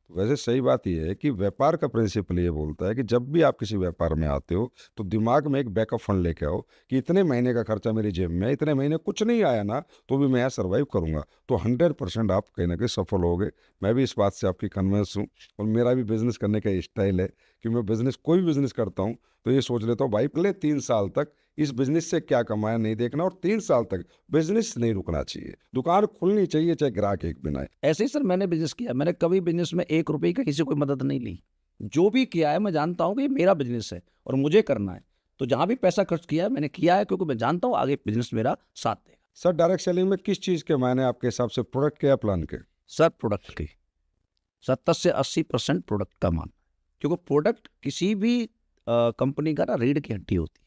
तो वैसे सही बात यह है कि व्यापार का प्रिंसिपल ये बोलता है कि जब भी आप किसी व्यापार में आते हो तो दिमाग में एक बैकअप फंड लेके आओ कि इतने महीने का खर्चा मेरी जेब में है, इतने महीने कुछ नहीं आया ना तो भी मैं यहाँ सर्वाइव करूँगा, तो 100% आप कहीं ना कहीं सफल होगे। मैं भी इस बात से आपकी कन्विंस हूँ, और मेरा भी बिजनेस करने का स्टाइल है कि मैं कोई भी बिजनेस करता हूँ तो ये सोच लेता हूँ भाई पहले 3 साल तक इस बिजनेस से क्या कमाया नहीं देखना, और 3 साल तक बिजनेस नहीं रुकना चाहिए, दुकान खुलनी चाहिए चाहे ग्राहक एक बिना आए। ऐसे ही सर मैंने बिजनेस किया, मैंने कभी बिजनेस में 1 रुपए का किसी कोई मदद नहीं ली। जो भी किया है मैं जानता हूँ कि ये मेरा बिजनेस है और मुझे करना है, तो जहां भी पैसा खर्च किया है मैंने किया है, क्योंकि मैं जानता हूँ आगे बिजनेस मेरा साथ देगा। सर डायरेक्ट सेलिंग में किस चीज़ के मायने आपके हिसाब से, प्रोडक्ट के या प्लान के? सर प्रोडक्ट की 70 से 80% प्रोडक्ट का मान, क्योंकि प्रोडक्ट किसी भी कंपनी का ना रीढ़ की हड्डी होती है।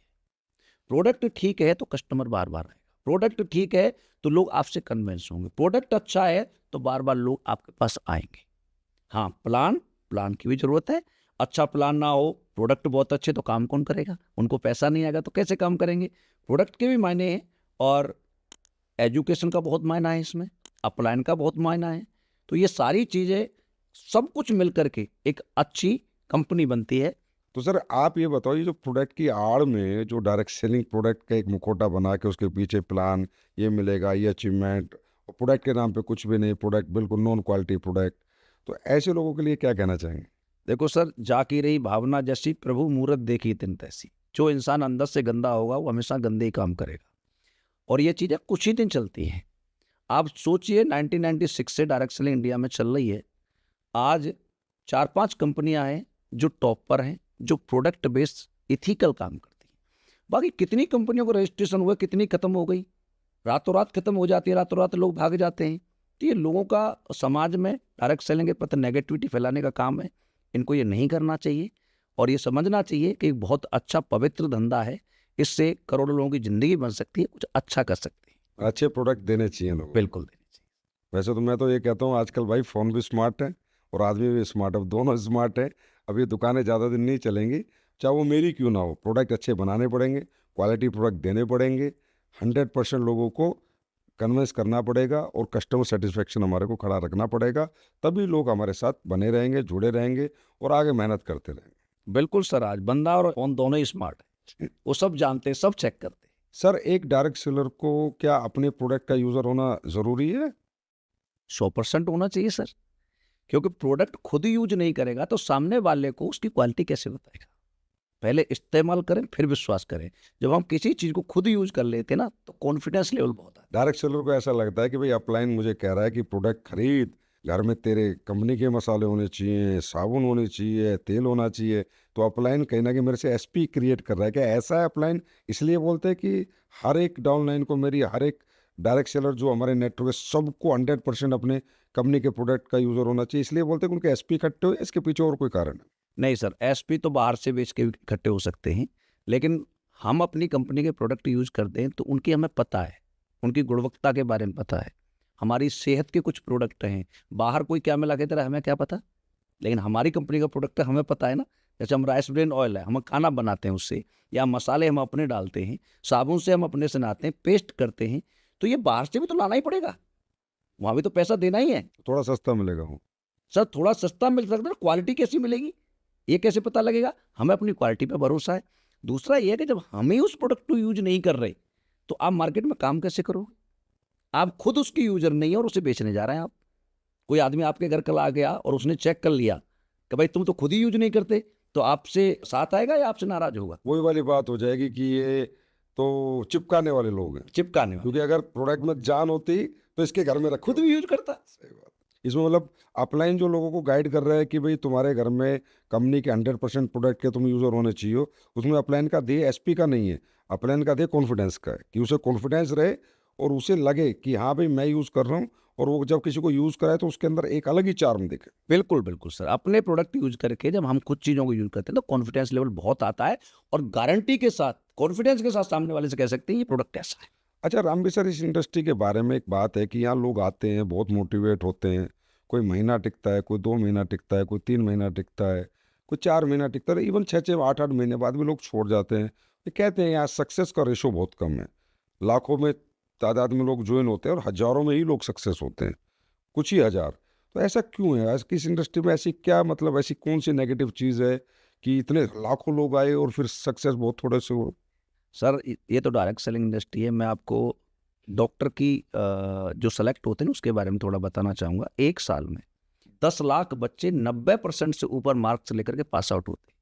प्रोडक्ट ठीक है तो कस्टमर बार बार आएगा, प्रोडक्ट ठीक है तो लोग आपसे कन्विंस होंगे, प्रोडक्ट अच्छा है तो बार बार लोग आपके पास आएंगे। हाँ, प्लान की भी जरूरत है। अच्छा प्लान ना हो, प्रोडक्ट बहुत अच्छे, तो काम कौन करेगा? उनको पैसा नहीं आएगा तो कैसे काम करेंगे? प्रोडक्ट के भी मायने हैं, और एजुकेशन का बहुत मायना है इसमें, अपलाइन का बहुत मायना है। तो ये सारी चीज़ें सब कुछ मिल करके एक अच्छी कंपनी बनती है। तो सर आप ये बताओ, ये जो प्रोडक्ट की आड़ में जो डायरेक्ट सेलिंग प्रोडक्ट का एक मुखौटा बना के उसके पीछे प्लान, ये मिलेगा, ये अचीवमेंट, और प्रोडक्ट के नाम पे कुछ भी नहीं, प्रोडक्ट बिल्कुल नॉन क्वालिटी प्रोडक्ट, तो ऐसे लोगों के लिए क्या कहना चाहेंगे? देखो सर, जाकी रही भावना जैसी, प्रभु मूरत देखी तिन तैसी। जो इंसान अंदर से गंदा होगा वो हमेशा गंदे ही काम करेगा, और ये चीज़ें कुछ ही दिन चलती हैं। आप सोचिए 1996 से डायरेक्ट सेलिंग इंडिया में चल रही है। आज 4-5 कंपनियां हैं जो टॉप पर हैं, जो प्रोडक्ट बेस्ड इथिकल काम करती हैं। बाकी कितनी कंपनियों को रजिस्ट्रेशन हुआ, कितनी खत्म हो गई, रातों रात खत्म हो जाती है, रातों रात लोग भाग जाते हैं। तो ये लोगों का समाज में डायरेक्ट सेलिंग के प्रति नेगेटिविटी फैलाने का काम है। इनको ये नहीं करना चाहिए, और ये समझना चाहिए कि एक बहुत अच्छा पवित्र धंधा है, इससे करोड़ों लोगों की जिंदगी बन सकती है, कुछ अच्छा कर सकते हैं। अच्छे प्रोडक्ट देने चाहिए लोगों को। बिल्कुल देनी चाहिए। वैसे तो मैं तो ये कहता हूँ आजकल भाई फ़ोन भी स्मार्ट है और आदमी भी स्मार्ट है, दोनों स्मार्ट है। अब ये दुकानें ज़्यादा दिन नहीं चलेंगी, चाहे वो मेरी क्यों ना हो, प्रोडक्ट अच्छे बनाने पड़ेंगे, क्वालिटी प्रोडक्ट देने पड़ेंगे, 100% लोगों को कन्विंस करना पड़ेगा, और कस्टमर सेटिस्फेक्शन हमारे को खड़ा रखना पड़ेगा, तभी लोग हमारे साथ बने रहेंगे, जुड़े रहेंगे और आगे मेहनत करते रहेंगे। बिल्कुल सर, आज बंदा और फोन दोनों ही स्मार्ट है, वो सब जानते हैं, सब चेक करते हैं। सर एक डायरेक्ट सेलर को क्या अपने प्रोडक्ट का यूज़र होना ज़रूरी है? 100% होना चाहिए सर, क्योंकि प्रोडक्ट खुद यूज नहीं करेगा तो सामने वाले को उसकी क्वालिटी कैसे बताएगा? पहले इस्तेमाल करें फिर विश्वास करें। जब हम किसी चीज़ को खुद यूज कर लेते हैं ना, तो कॉन्फिडेंस लेवल बहुत आता डायरेक्ट सेलर को ऐसा लगता है कि भाई अपलाइन मुझे कह रहा है कि प्रोडक्ट खरीद, घर में तेरे कंपनी के मसाले होने चाहिए, साबुन होने चाहिए, तेल होना चाहिए, तो अपलाइन कहीं ना कहीं मेरे से एसपी क्रिएट कर रहा है। क्या ऐसा है अपलाइन? इसलिए बोलते हैं कि हर एक डाउनलाइन को, मेरी हर एक डायरेक्ट सेलर जो हमारे नेटवर्क है सबको 100% अपने कंपनी के प्रोडक्ट का यूज़र होना चाहिए, इसलिए बोलते हैं कि उनके एसपी इकट्ठे हो, इसके पीछे और कोई कारण है? है। नहीं सर, एसपी तो बाहर से बेच के भी इकट्ठे हो सकते हैं, लेकिन हम अपनी कंपनी के प्रोडक्ट यूज करते हैं तो उनकी हमें पता है, उनकी गुणवत्ता के बारे में पता है। हमारी सेहत के कुछ प्रोडक्ट हैं, बाहर कोई क्या मिला के दे रहा है हमें क्या पता, लेकिन हमारी कंपनी का प्रोडक्ट है, हमें पता है ना। जैसे हम राइस ब्रेन ऑयल है, हम खाना बनाते हैं उससे, या मसाले हम अपने डालते हैं, साबुन से हम अपने से नहाते हैं, पेस्ट करते हैं, तो ये बाहर से भी तो लाना ही पड़ेगा, वहाँ भी तो पैसा देना ही है। थोड़ा सस्ता मिलेगा वो। सर थोड़ा सस्ता मिल सकता है, क्वालिटी कैसी मिलेगी ये कैसे पता लगेगा? हमें अपनी क्वालिटी पे भरोसा है। दूसरा ये है कि जब हम ही उस प्रोडक्ट को यूज नहीं कर रहे तो आप मार्केट में काम कैसे करोगे? आप खुद उसकी यूजर नहीं है और उसे बेचने जा रहे हैं आप। कोई आदमी आपके घर कल आ गया और उसने चेक कर लिया कि भाई तुम तो खुद ही यूज नहीं करते, तो आपसे साथ आएगा या आपसे नाराज होगा? वही वाली बात हो जाएगी कि ये तो चिपकाने वाले लोग हैं, चिपकाने वाले। क्योंकि अगर प्रोडक्ट में जान होती तो इसके घर में रखो। खुद भी यूज करता। सही बात। इसमें मतलब अपलाइन जो लोगों को गाइड कर रहा है कि भाई तुम्हारे घर में कंपनी के 100% प्रोडक्ट के तुम यूजर होने चाहिए, उसमें अपलाइन का दे एसपी का नहीं है, अपलाइन का दे कॉन्फिडेंस का है, कि उसे कॉन्फिडेंस रहे और उसे लगे कि हाँ भाई मैं यूज़ कर रहा हूँ, और वो जब किसी को यूज़ कराए तो उसके अंदर एक अलग ही चार्म दिखे। बिल्कुल बिल्कुल सर, अपने प्रोडक्ट यूज करके जब हम कुछ चीज़ों को यूज करते हैं तो कॉन्फिडेंस लेवल बहुत आता है और गारंटी के साथ कॉन्फिडेंस के साथ सामने वाले से कह सकते हैं ये प्रोडक्ट ऐसा है। अच्छा रामबी सर, इस इंडस्ट्री के बारे में एक बात है कि यहाँ लोग आते हैं, बहुत मोटिवेट होते हैं, कोई महीना टिकता है, कोई 2 महीना टिकता है, कोई 3 महीना टिकता है, कोई 4 महीना टिकता है, इवन 6-6 8-8 महीने बाद भी लोग छोड़ जाते हैं। ये कहते हैं यहाँ सक्सेस का रेशो बहुत कम है, लाखों में तादाद में लोग ज्वाइन होते हैं और हजारों में ही लोग सक्सेस होते हैं, कुछ ही हज़ार। तो ऐसा क्यों है? आज किस इंडस्ट्री में ऐसी क्या, मतलब ऐसी कौन सी नेगेटिव चीज़ है कि इतने लाखों लोग आए और फिर सक्सेस बहुत थोड़े से हो? सर ये तो डायरेक्ट सेलिंग इंडस्ट्री है। मैं आपको डॉक्टर की जो सेलेक्ट होते हैं ना उसके बारे में थोड़ा बताना चाहूँगा। एक साल में 10 लाख बच्चे 90% से ऊपर मार्क्स लेकर के पास आउट होते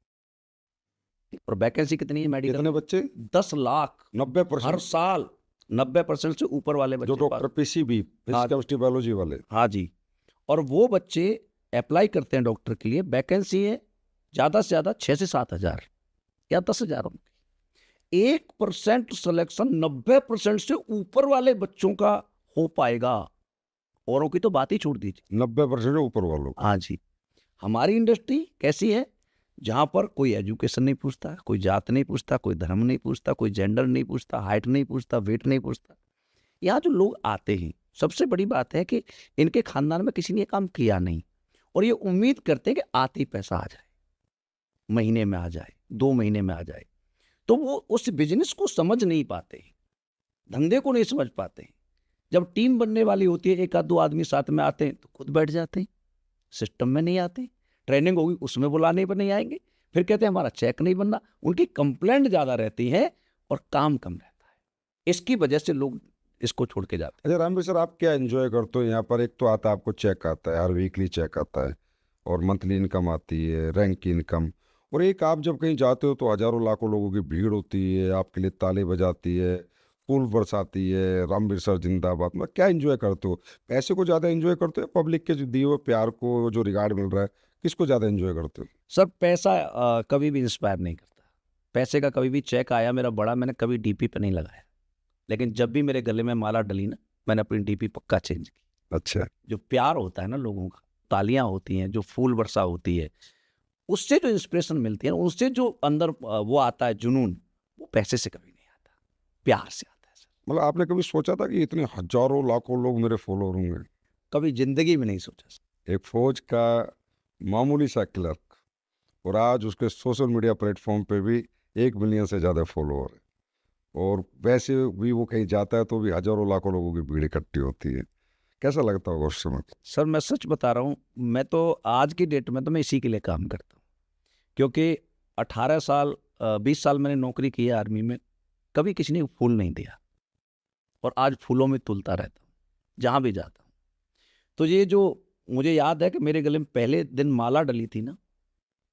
हैं। और वैकेंसी कितनी है मेडिकल? कितने बच्चे? 10 लाख 90%? हर साल। 90% से ऊपर वाले जो बच्चे डॉक्टर पीसीबी, हाँ। केमिस्ट्री बायोलॉजी वाले? हाँ जी। और वो बच्चे अप्लाई करते हैं डॉक्टर के लिए, वैकेंसी है ज़्यादा से ज़्यादा 6 से 7 हज़ार या 10 हज़ार। 1% सिलेक्शन 90% से ऊपर वाले बच्चों का हो पाएगा, औरों की तो बात ही छोड़ दीजिए। 90% ऊपर वालों को? हाँ जी। हमारी इंडस्ट्री कैसी है, जहाँ पर कोई एजुकेशन नहीं पूछता, कोई जात नहीं पूछता, कोई धर्म नहीं पूछता, कोई जेंडर नहीं पूछता, हाइट नहीं पूछता, वेट नहीं पूछता। यहाँ जो लोग आते हैं, सबसे बड़ी बात है कि इनके खानदान में किसी ने ये काम किया नहीं और ये उम्मीद करते हैं कि आते ही पैसा आ जाए, महीने में आ जाए, 2 महीने में आ जाए। तो वो उस बिजनेस को समझ नहीं पाते, धंधे को नहीं समझ पाते। जब टीम बनने वाली होती है, एक आध 2 आदमी साथ में आते हैं तो खुद बैठ जाते हैं, सिस्टम में नहीं आते। ट्रेनिंग होगी उसमें बुलाने पर नहीं आएंगे, फिर कहते हैं हमारा चेक नहीं बनना। उनकी कंप्लेंट ज़्यादा रहती है और काम कम रहता है। इसकी वजह से लोग इसको छोड़ के जाते हैं। अच्छा रामबीर सर, आप क्या एंजॉय करते हो यहाँ पर? एक तो आता है आपको चेक आता है, हर वीकली चेक आता है, और मंथली इनकम आती है, रैंक की इनकम, और एक आप जब कहीं जाते हो तो हजारों लाखों लोगों की भीड़ होती है, आपके लिए ताली बजाती है, फूल बरसाती है, रामबीर सर जिंदाबाद। मतलब क्या एंजॉय करते हो? पैसे को ज़्यादा एंजॉय करते हो, पब्लिक के जो दिए हुए प्यार को, जो रिगार्ड मिल रहा है, किसको ज़्यादा एंजॉय करते हो? सर पैसा कभी भी इंस्पायर नहीं करता। पैसे का कभी भी चेक आया मेरा बड़ा, मैंने कभी डीपी पे नहीं लगाया, लेकिन जब भी मेरे गले में माला डली ना, मैंने अपनी डीपी पक्का चेंज की। अच्छा। जो प्यार होता है ना लोगों का, तालियां होती हैं, जो फूल वर्षा होती है, उससे जो इंस्पिरेशन मिलती है ना, उससे जो अंदर वो आता है जुनून, वो पैसे से कभी नहीं आता, प्यार से आता है सर। मतलब आपने कभी सोचा था कि इतने हजारों लाखों लोग मेरे फॉलोअर होंगे? कभी जिंदगी में नहीं सोचा सर। एक फौज का मामूली सा क्लर्क, और आज उसके सोशल मीडिया प्लेटफॉर्म पे भी 1 मिलियन से ज़्यादा फॉलोअर है, और वैसे भी वो कहीं जाता है तो भी हजारों लाखों लोगों की भीड़ इकट्ठी होती है। कैसा लगता होगा उस समय? सर मैं सच बता रहा हूँ, मैं तो आज की डेट में तो मैं इसी के लिए काम करता हूँ, क्योंकि 18 साल 20 साल मैंने नौकरी की है आर्मी में, कभी किसी ने फूल नहीं दिया और आज फूलों में तुलता रहता हूँ जहाँ भी जाता हूँ। तो ये जो मुझे याद है कि मेरे गले में पहले दिन माला डली थी ना,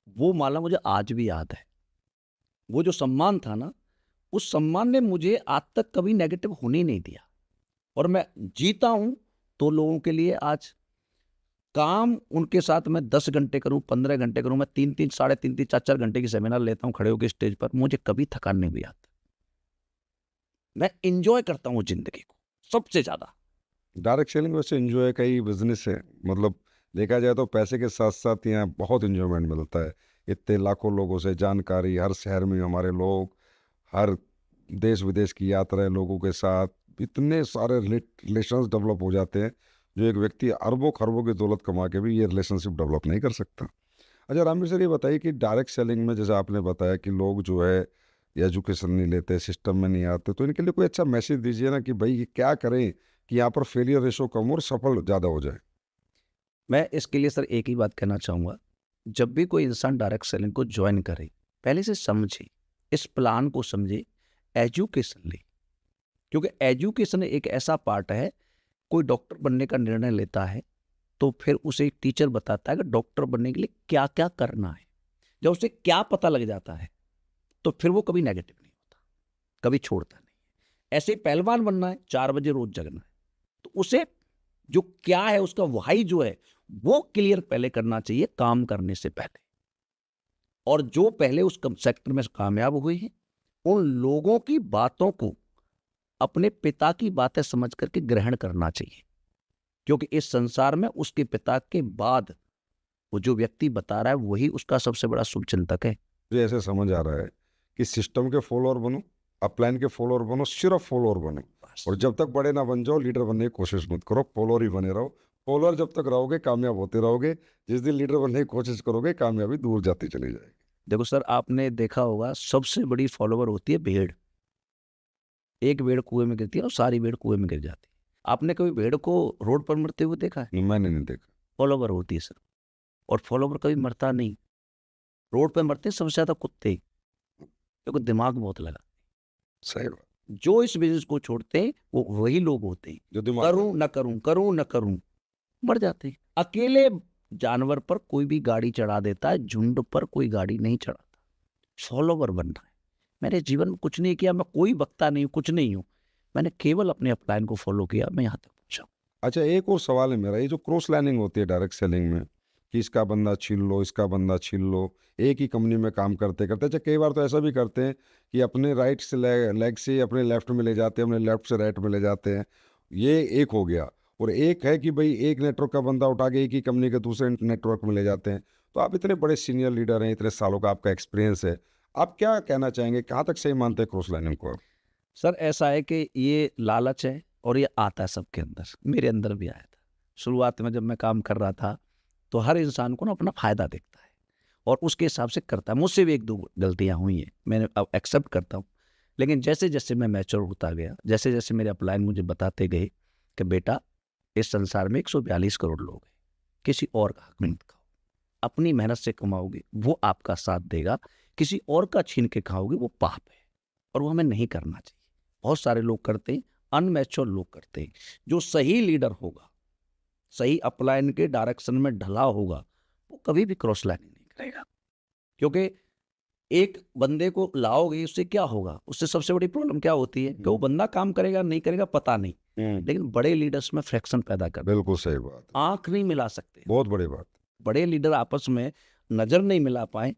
वो माला मुझे आज भी याद है। वो जो सम्मान था ना, उस सम्मान ने मुझे आज तक कभी नेगेटिव होने ही नहीं दिया, और मैं जीता हूं तो लोगों के लिए। आज काम उनके साथ मैं 10 घंटे करूं, 15 घंटे करूं, मैं 3-3, साढ़े 3-3, 4-4 घंटे की सेमिनार लेता हूं खड़े होकर स्टेज पर, मुझे कभी थकान नहीं हुई। आता मैं इंजॉय करता हूं जिंदगी को सबसे ज्यादा। डायरेक्ट सेलिंग वैसे एंजॉय का ही बिजनेस है, मतलब देखा जाए तो पैसे के साथ साथ यहाँ बहुत एंजॉयमेंट मिलता है। इतने लाखों लोगों से जानकारी, हर शहर में हमारे लोग, हर देश विदेश की यात्राएं लोगों के साथ, इतने सारे रिलेशंस डेवलप हो जाते हैं जो एक व्यक्ति अरबों खरबों की दौलत कमा के भी ये रिलेशनशिप डेवलप नहीं कर सकता। अच्छा रामवीर सर, ये बताइए कि डायरेक्ट सेलिंग में जैसे आपने बताया कि लोग जो है एजुकेशन नहीं लेते, सिस्टम में नहीं आते, तो इनके लिए कोई अच्छा मैसेज दीजिए ना कि भाई ये क्या करें कि यहाँ पर फेलियर रेशो कम और सफल ज़्यादा हो जाए। मैं इसके लिए सर एक ही बात कहना चाहूँगा, जब भी कोई इंसान डायरेक्ट सेलिंग को ज्वाइन करे, पहले से समझे, इस प्लान को समझे, एजुकेशन ले। क्योंकि एजुकेशन एक ऐसा पार्ट है, कोई डॉक्टर बनने का निर्णय लेता है, तो फिर उसे एक टीचर बताता है कि डॉक्टर बनने के लिए क्या-क्या करना है। जब उसे क्या पता लग जाता है, तो फिर वो कभी नेगेटिव नहीं होता, कभी छोड़ता नहीं। ऐसे ही पहलवान बनना है, 4 बजे रोज़ जगना है, तो उसे जो क्या है, उसका व्हाई जो है, वो क्लियर पहले करना चाहिए काम करने से पहले। और जो पहले उस सेक्टर में कामयाब हुए हैं, उन लोगों की बातों को अपने पिता की बातें समझ करके ग्रहण करना चाहिए, क्योंकि इस संसार में उसके पिता के बाद वो जो व्यक्ति बता रहा है वही उसका सबसे बड़ा शुभचिंतक है। मुझे ऐसे समझ आ रहा है कि सिस्टम के फॉलोअर बनो, अपलाइन के फॉलोअर बनो, सिर्फ फॉलोअर बनो। और जब तक बड़े ना बन जाओ, लीडर बनने की कोशिश मत करो, फॉलोअर ही बने रहो। फॉलोअर जब तक रहोगे कामयाब होते रहोगे, जिस दिन लीडर बनने की कोशिश करोगे कामयाबी दूर जाती चली जाएगी। देखो सर, आपने देखा होगा सबसे बड़ी फॉलोवर होती है भेड़। एक भेड़ कुएं में गिरती है और सारी भेड़ कुएं में गिर जाती है। आपने कभी भेड़ को रोड पर मरते हुए देखा है? मैंने नहीं देखा। फॉलोवर होती है सर, और फॉलोवर कभी मरता नहीं। रोड पर मरते हैं सबसे ज्यादा कुत्ते, क्योंकि दिमाग बहुत लगा। सही बात। जो इस बिजनेस को छोड़ते हैं वो वही लोग होते हैं, जो दिमाग करूं न करूं, करूं न करूं, मर जाते हैं। अकेले जानवर पर कोई भी गाड़ी चढ़ा देता है, झुंड पर कोई गाड़ी नहीं चढ़ाता। फॉलोवर बनना है। मैंने जीवन में कुछ नहीं किया, मैं कोई वक्ता नहीं हूं, कुछ नहीं हूं, मैंने केवल अपने अपलाइन को फॉलो किया, मैं यहाँ तक पहुंचा। अच्छा, एक और सवाल है मेरा, ये जो क्रॉस लाइनिंग होती है डायरेक्ट सेलिंग में, कि इसका बंदा छीन लो, इसका बंदा छीन लो, एक ही कंपनी में काम करते करते, अच्छा कई बार तो ऐसा भी करते हैं कि अपने राइट से लेग से अपने लेफ्ट में ले जाते हैं, अपने लेफ्ट से राइट में ले जाते हैं। ये एक हो गया। और एक है कि भाई एक नेटवर्क का बंदा उठा के एक ही कंपनी के दूसरे नेटवर्क में ले जाते हैं। तो आप इतने बड़े सीनियर लीडर हैं, इतने सालों का आपका एक्सपीरियंस है, आप क्या कहना चाहेंगे, कहाँ तक सही मानते हैं क्रॉस लाइनिंग को आप? सर ऐसा है कि ये लालच है और ये आता है सबके अंदर, मेरे अंदर भी आया था। शुरुआत में जब मैं काम कर रहा था तो हर इंसान को ना अपना फायदा देखता है और उसके हिसाब से करता है। मुझसे भी एक दो गलतियां हुई हैं, मैंने अब एक्सेप्ट करता हूँ। लेकिन जैसे जैसे मैं मैच्योर होता गया, जैसे जैसे मेरे अपलाइन मुझे बताते गए कि बेटा इस संसार में 142 करोड़ लोग हैं, किसी और का हक मत खाओ, अपनी मेहनत से कमाओगे वो आपका साथ देगा, किसी और का छीन के खाओगे वो पाप है और वो हमें नहीं करना चाहिए। बहुत सारे लोग करते हैं, अनमैच्योर लोग करते हैं। जो सही लीडर होगा, सही अपलाइन के डायरेक्शन में ढला होगा, वो कभी भी क्रॉस लाइनिंग नहीं करेगा। क्योंकि एक बंदे को लाओगे, उससे क्या होगा, उससे सबसे बड़ी प्रॉब्लम क्या होती है कि वो बंदा काम करेगा नहीं करेगा पता नहीं, लेकिन बड़े लीडर्स में फ्रैक्शन पैदा कर, बिल्कुल सही बात, आंख नहीं मिला सकते, बहुत बड़ी बात। बड़े लीडर आपस में नजर नहीं मिला पाए।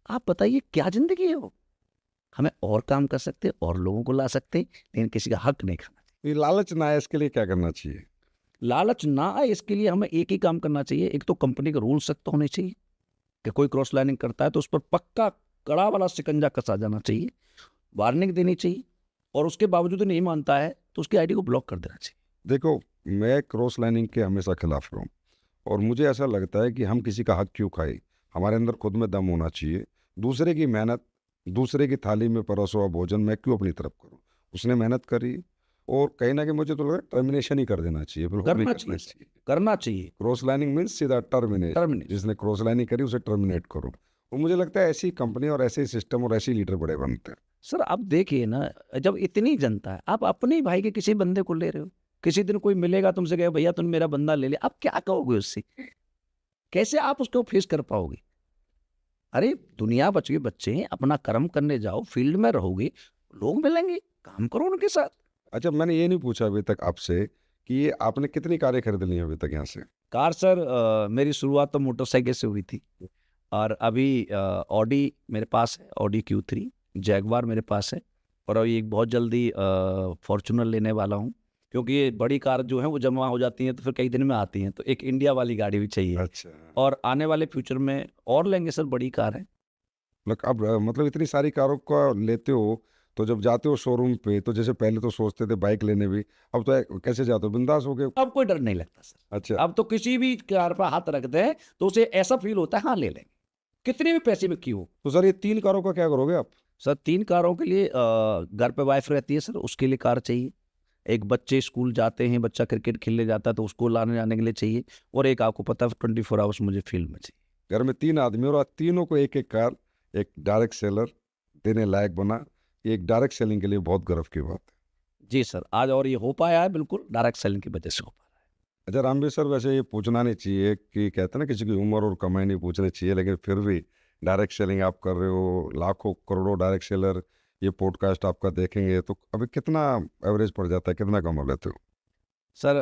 आप बताइए क्या जिंदगी है वो? हमें और काम कर सकते, और लोगों को ला सकते, लेकिन किसी का हक नहीं खाना। ये लालच ना है, इसके लिए क्या करना चाहिए? लालच ना आए इसके लिए हमें एक ही काम करना चाहिए। एक तो कंपनी के रूल सख्त होने चाहिए कि कोई क्रॉस लाइनिंग करता है तो उस पर पक्का कड़ा वाला शिकंजा कसा जाना चाहिए, वार्निंग देनी चाहिए, और उसके बावजूद नहीं मानता है तो उसकी आईडी को ब्लॉक कर देना चाहिए। देखो, मैं क्रॉस लाइनिंग के हमेशा खिलाफ रहा हूँ, और मुझे ऐसा लगता है कि हम किसी का हक क्यों खाए। हमारे अंदर खुद में दम होना चाहिए। दूसरे की मेहनत, दूसरे की थाली में परोसा हुआ भोजन मैं क्यों अपनी तरफ करूँ? उसने मेहनत करी, और कहीं ना कहीं मुझे तो लग रहा है टर्मिनेशन ही कर देना चाहिए, बिल्कुल नहीं करना चाहिए। क्रॉस लाइनिंग मीन्स सीधा टर्मिनेशन। जिसने क्रॉस लाइनिंग करी उसे टर्मिनेट करो। और मुझे लगता है ऐसी कंपनी और ऐसे सिस्टम और ऐसे लीडर बड़े बनते हैं। सर आप देखिए ना, जब इतनी जनता है, आप अपने ही भाई के किसी बंदे को ले रहे हो, किसी दिन कोई मिलेगा तुमसे कहे भैया तुम मेरा बंदा ले ले, आप क्या कहोगे उससे? कैसे आप उसको फेस कर पाओगे? अरे दुनिया बच के बच्चे हैं, अपना कर्म करने जाओ, फील्ड में रहोगे, लोग मिलेंगे, काम करो उनके साथ। अच्छा, मैंने ये नहीं पूछा अभी तक आपसे कि ये आपने कितनी कारें खरीद ली हैं अभी तक यहाँ से? कार सर, मेरी शुरुआत तो मोटरसाइकिल से हुई थी, और अभी ऑडी मेरे पास है, ऑडी Q3, जैगवार मेरे पास है, और अभी एक बहुत जल्दी फॉर्चूनर लेने वाला हूँ, क्योंकि ये बड़ी कार जो है वो जमा हो जाती हैं तो फिर कई दिन में आती हैं, तो एक इंडिया वाली गाड़ी भी चाहिए। अच्छा, और आने वाले फ्यूचर में और लेंगे सर, बड़ी कार है। अब मतलब इतनी सारी कारों का लेते हो, तो जब जाते हो शोरूम पे, तो जैसे पहले तो सोचते थे बाइक लेने भी, अब तो कैसे जाते हो, बिंदास हो गए? अब कोई डर नहीं लगता सर। अच्छा, अब तो किसी भी कार पर हाथ रखते हैं तो उसे ऐसा फील होता है हाँ ले लेंगे, कितने भी पैसे में क्यों हो। तो सर ये 3 कारों का क्या करोगे आप? सर 3 कारों के लिए घर पे वाइफ रहती है सर, उसके लिए कार चाहिए। एक बच्चे स्कूल जाते हैं, बच्चा क्रिकेट खेलने जाता है तो उसको लाने जाने के लिए चाहिए, और एक आपको पता है 24 आवर्स मुझे फील्ड में चाहिए। घर में 3 आदमी और तीनों को एक एक कार, एक डायरेक्ट सेलर देने लायक बना, ये एक डायरेक्ट सेलिंग के लिए बहुत गर्व की बात है। जी सर, आज और ये हो पाया है, बिल्कुल डायरेक्ट सेलिंग की वजह से हो पा रहा है। अच्छा रामवीर सर, वैसे ये पूछना नहीं चाहिए कि कहते हैं ना किसी की उम्र और कमाई नहीं पूछनी चाहिए, लेकिन फिर भी डायरेक्ट सेलिंग आप कर रहे हो, लाखों करोड़ों डायरेक्ट सेलर ये पॉडकास्ट आपका देखेंगे, तो अभी कितना एवरेज पड़ जाता है, कितना कमा लेते हो? सर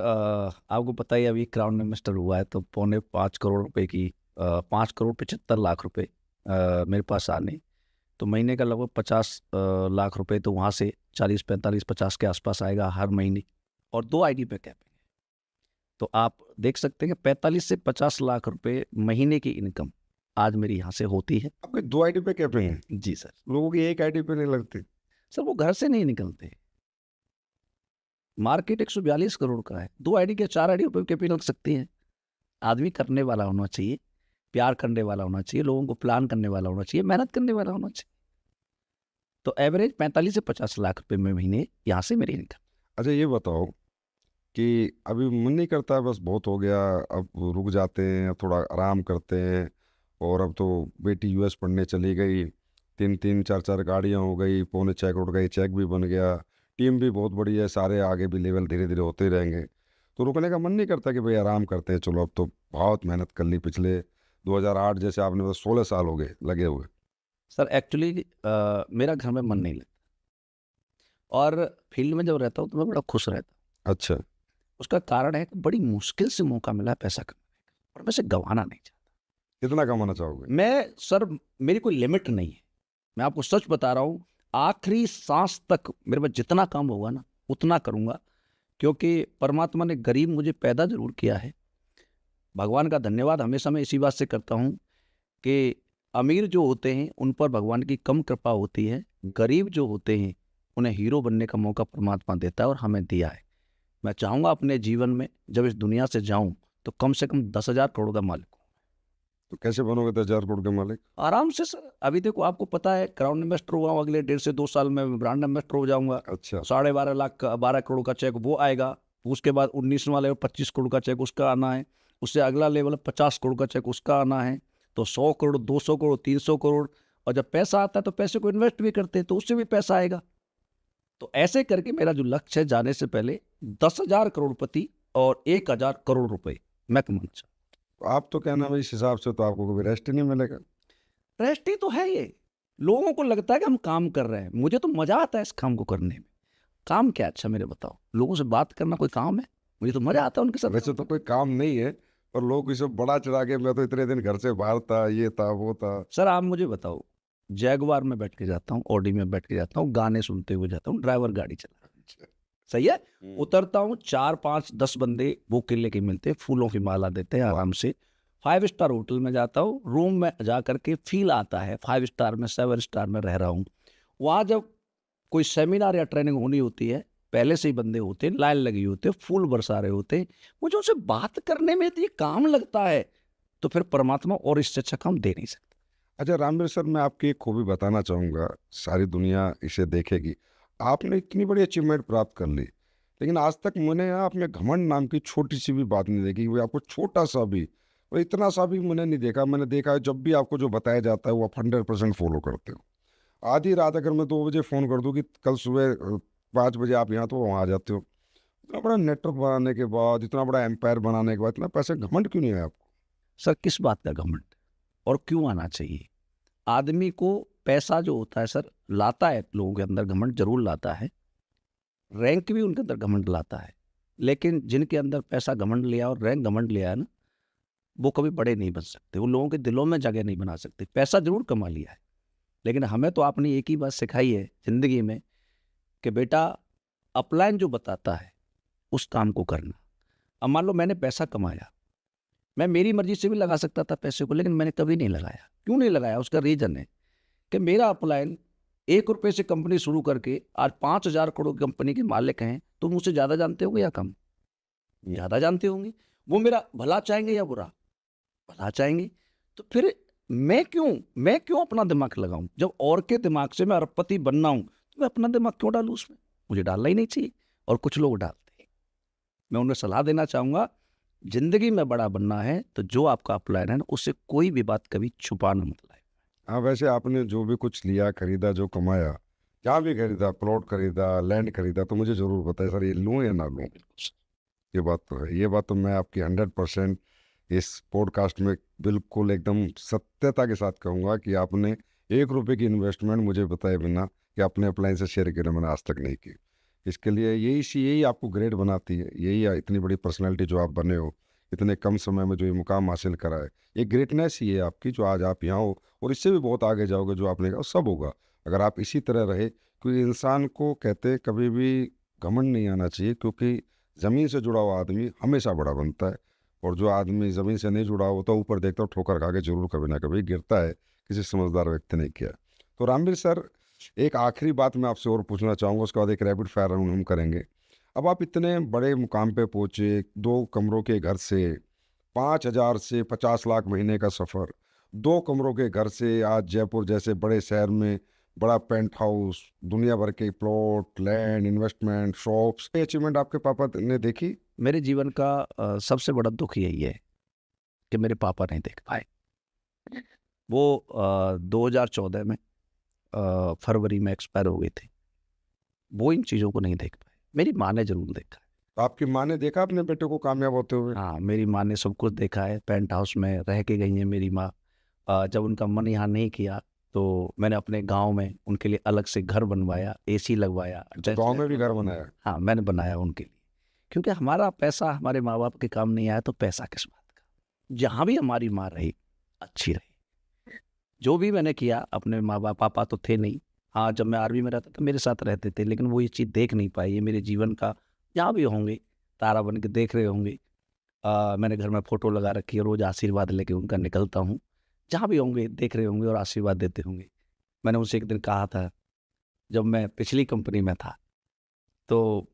आपको पता ही है, अभी क्राउन इन्वेस्टर हुआ है तो 5.25 करोड़ रुपए की 5,75,00,000 रुपए मेरे पास आने, तो महीने का लगभग 50 लाख रुपए, तो वहाँ से 40, 45, 50 के आसपास आएगा हर महीने, और 2 आईडी पे कैपिंग है। तो आप देख सकते हैं कि 45 से 50 लाख रुपए महीने की इनकम आज मेरी यहाँ से होती है। आपके 2 आईडी पे कैपिंग है, जी सर। लोगों की एक आईडी पे नहीं लगती। सर वो घर से नहीं निकलते, मार्केट 142 करोड़ का है, 2 आईडी के 4 आईडी पे कैपिंग लग सकती है। आदमी करने वाला होना चाहिए, प्यार करने वाला होना चाहिए, लोगों को प्लान करने वाला होना चाहिए, मेहनत करने वाला होना चाहिए। तो एवरेज 45 से 50 लाख रुपए में महीने यहाँ से मेरी इनकम। अच्छा ये बताओ कि अभी मन नहीं करता, बस बहुत हो गया, अब रुक जाते हैं, थोड़ा आराम करते हैं, और अब तो बेटी यूएस पढ़ने चली गई, 3-3 4-4 गाड़ियाँ हो गई, 6.25 करोड़ का ये चेक भी बन गया, टीम भी बहुत बड़ी है, सारे आगे भी लेवल धीरे धीरे होते ही रहेंगे, तो रुकने का मन नहीं करता कि भाई आराम करते हैं, चलो अब तो बहुत मेहनत कर ली, पिछले 2008 जैसे आपने बस 16 साल हो गए लगे हुए। सर एक्चुअली मेरा घर में मन नहीं लगता, और फील्ड में जब रहता हूँ तो मैं बड़ा खुश रहता हूँ। अच्छा, उसका कारण है कि बड़ी मुश्किल से मौका मिला है पैसा कमाने का, और मैं इसे गंवाना नहीं चाहता। कितना कमाना चाहोगे? मैं सर, मेरी कोई लिमिट नहीं है, मैं आपको सच बता रहा हूँ, आखिरी सांस तक मेरे पास जितना काम होगा ना उतना करूँगा, क्योंकि परमात्मा ने गरीब मुझे पैदा जरूर किया है। भगवान का धन्यवाद हमेशा मैं इसी बात से करता हूँ कि अमीर जो होते हैं उन पर भगवान की कम कृपा होती है, गरीब जो होते हैं उन्हें हीरो बनने का मौका परमात्मा देता है, और हमें दिया है। मैं चाहूँगा अपने जीवन में जब इस दुनिया से जाऊँ तो कम से कम 10,000 करोड़ का मालिक हूँ। तो कैसे बनोगे 10,000 करोड़ के मालिक? आराम से सर, अभी देखो आपको पता है क्राउन इन्वेस्टर हुआ हूँ, अगले 1.5 से 2 साल में ब्रांड इन्वेस्टर हो जाऊंगा। अच्छा, 12.5 लाख का 12 करोड़ का चेक वो आएगा, उसके बाद 19वां लेवल 25 करोड़ का चेक उसका आना है, उससे अगला लेवल 50 करोड़ का चेक उसका आना है, तो 100 करोड़, 200 करोड़, 300 करोड़, और जब पैसा आता है तो पैसे को इन्वेस्ट भी करते हैं तो उससे भी पैसा आएगा। तो ऐसे करके मेरा जो लक्ष्य है, जाने से पहले 10,000 करोड़पति और 1,000 करोड़ रुपए मैं कमाना चाहता तो आप तो कहना भाई, इस हिसाब से तो आपको कभी रेस्ट ही नहीं मिलेगा। हूं। रेस्ट ही तो है ये, लोगों को लगता है कि हम काम कर रहे हैं, मुझे तो मजा आता है इस काम को करने में। काम क्या अच्छा मेरे बताओ, लोगों से बात करना कोई काम है? मुझे तो मजा आता है उनके साथ। वैसे तो कोई काम नहीं है, पर लोग इसे बड़ा चढ़ा के, मैं तो इतने दिन घर से बाहर था, ये था वो था। सर आप मुझे बताओ, जैगवार में बैठ के जाता हूँ, ऑडी में बैठ के जाता हूँ, गाने सुनते हुए जाता हूँ, ड्राइवर गाड़ी चला, सही है, उतरता हूँ, 4, 5, 10 बंदे बुके लेके मिलते हैं, फूलों की माला देते हैं, आराम से 5 स्टार होटल में जाता हूँ, रूम में जा करके फील आता है 5 स्टार में, 7 स्टार में रह रहा हूँ। वहाँ जब कोई सेमिनार या ट्रेनिंग होनी होती है, पहले से ही बंदे होते हैं, लाइन लगी होती है, फूल बरसा रहे होते हैं, मुझे उनसे बात करने में यदि काम लगता है तो फिर परमात्मा और इससे अच्छा काम दे नहीं सकता। अच्छा रामवीर सर, मैं आपकी एक खूबी बताना चाहूँगा, सारी दुनिया इसे देखेगी। आपने इतनी बड़ी अचीवमेंट प्राप्त कर ली, लेकिन आज तक मैंने आप में घमंड नाम की छोटी सी भी बात नहीं देखी, वो आपको छोटा सा भी और इतना सा भी मैंने नहीं देखा। मैंने देखा है जब भी आपको जो बताया जाता है वो आप 100% फॉलो करते हो। आधी रात अगर मैं 2 बजे फ़ोन कर दूँ कि कल सुबह 5 बजे आप यहाँ, तो वहाँ आ जाते हो। इतना बड़ा नेटवर्क बनाने के बाद, इतना बड़ा एम्पायर बनाने के बाद, इतना पैसे घमंड क्यों नहीं है आपको? सर किस बात का घमंड, और क्यों आना चाहिए? आदमी को पैसा जो होता है सर लाता है, लोगों के अंदर घमंड जरूर लाता है, रैंक भी उनके अंदर घमंड लाता है, लेकिन जिनके अंदर पैसा घमंड लिया और रैंक घमंड लिया है ना, वो कभी बड़े नहीं बन सकते, वो लोगों के दिलों में जगह नहीं बना सकते। पैसा जरूर कमा लिया है, लेकिन हमें तो आपने एक ही बात सिखाई है जिंदगी में कि बेटा अपलाइन जो बताता है उस काम को करना। अब मान लो मैंने पैसा कमाया, मैं मेरी मर्जी से भी लगा सकता था पैसे को, लेकिन मैंने कभी नहीं लगाया। क्यों नहीं लगाया? उसका रीजन है कि मेरा अपलाइन 1 रुपये से कंपनी शुरू करके आज 5,000 करोड़ कंपनी के मालिक हैं, तो मुझसे ज़्यादा जानते होंगे या कम? ज़्यादा जानते होंगे। वो मेरा भला चाहेंगे या बुरा? भला चाहेंगे। तो फिर मैं क्यों अपना दिमाग लगाऊं? जब और के दिमाग से मैं अरबपति बनना हूं तो मैं अपना दिमाग क्यों डालूं उसमें? मुझे डालना ही नहीं चाहिए। और कुछ लोग डालते हैं। मैं उन्हें सलाह देना चाहूँगा, ज़िंदगी में बड़ा बनना है तो जो आपका प्लान है ना, उससे कोई भी बात कभी छुपाना मत लाए। हाँ, वैसे आपने जो भी कुछ लिया, खरीदा, जो कमाया, जहाँ भी खरीदा, प्लॉट खरीदा, लैंड खरीदा, तो मुझे ज़रूर बताएं सर, ये लूँ या ना लूँ? ये बात तो है। ये बात तो मैं आपकी 100% इस पॉडकास्ट में बिल्कुल एकदम सत्यता के साथ कहूँगा कि आपने ₹1 की इन्वेस्टमेंट मुझे बताए बिना कि अपने अप्लायंसेस शेयर किए मैंने आज तक नहीं की। इसके लिए यही आपको ग्रेट बनाती है, यही इतनी बड़ी पर्सनैलिटी जो आप बने हो, इतने कम समय में जो ये मुकाम हासिल करा है, ये ग्रेटनेस ही है आपकी, जो आज आप यहाँ हो और इससे भी बहुत आगे जाओगे। जो आपने कहा सब होगा अगर आप इसी तरह रहे, क्योंकि इंसान को कहते हैं कभी भी घमंड नहीं आना चाहिए, क्योंकि ज़मीन से जुड़ा हुआ आदमी हमेशा बड़ा बनता है, और जो आदमी ज़मीन से नहीं जुड़ा होता ऊपर देखता हो ठोकर खा के जरूर कभी ना कभी गिरता है, किसी समझदार व्यक्ति ने किया। तो रामवीर सर, एक आखिरी बात मैं आपसे और पूछना चाहूँगा, उसके बाद एक रैपिड फायर राउंड हम करेंगे। अब आप इतने बड़े मुकाम पे पहुँचे, 2 कमरों के घर से 5,000 से 50 लाख महीने का सफ़र, 2 कमरों के घर से आज जयपुर जैसे बड़े शहर में बड़ा पेंट हाउस, दुनिया भर के प्लॉट, लैंड, इन्वेस्टमेंट, शॉप्स, ये अचीवमेंट आपके पापा ने देखी? मेरे जीवन का सबसे बड़ा दुख यही है कि मेरे पापा नहीं देख पाए। वो 2014 में फरवरी में एक्सपायर हो गए थे। वो इन चीज़ों को नहीं देख पाए। मेरी माँ ने ज़रूर देखा है। तो आपकी माँ ने देखा अपने बेटे को कामयाब होते हुए? हाँ, मेरी माँ ने सब कुछ देखा है। पेंट हाउस में रह के गई हैं मेरी माँ। जब उनका मन यहाँ नहीं किया तो मैंने अपने गाँव में उनके लिए अलग से घर बनवाया, एसी लगवाया। तो गाँव में भी घर बनाया? हाँ, मैंने बनाया उनके लिए। क्योंकि हमारा पैसा हमारे माँ-बाप के काम नहीं आया तो पैसा किस बात का। जहाँ भी हमारी माँ रही, अच्छी रही। जो भी मैंने किया अपने माँ-बाप, पापा तो थे नहीं। हाँ, जब मैं आर्मी में रहता था मेरे साथ रहते थे, लेकिन वो ये चीज़ देख नहीं पाई। ये मेरे जीवन का जहाँ भी होंगे, तारा बन के देख रहे होंगे। मैंने घर में फ़ोटो लगा रखी है, रोज़ आशीर्वाद लेके उनका निकलता हूँ। जहाँ भी होंगे देख रहे होंगे और आशीर्वाद देते होंगे। मैंने उनसे एक दिन कहा था, जब मैं पिछली कंपनी में था, तो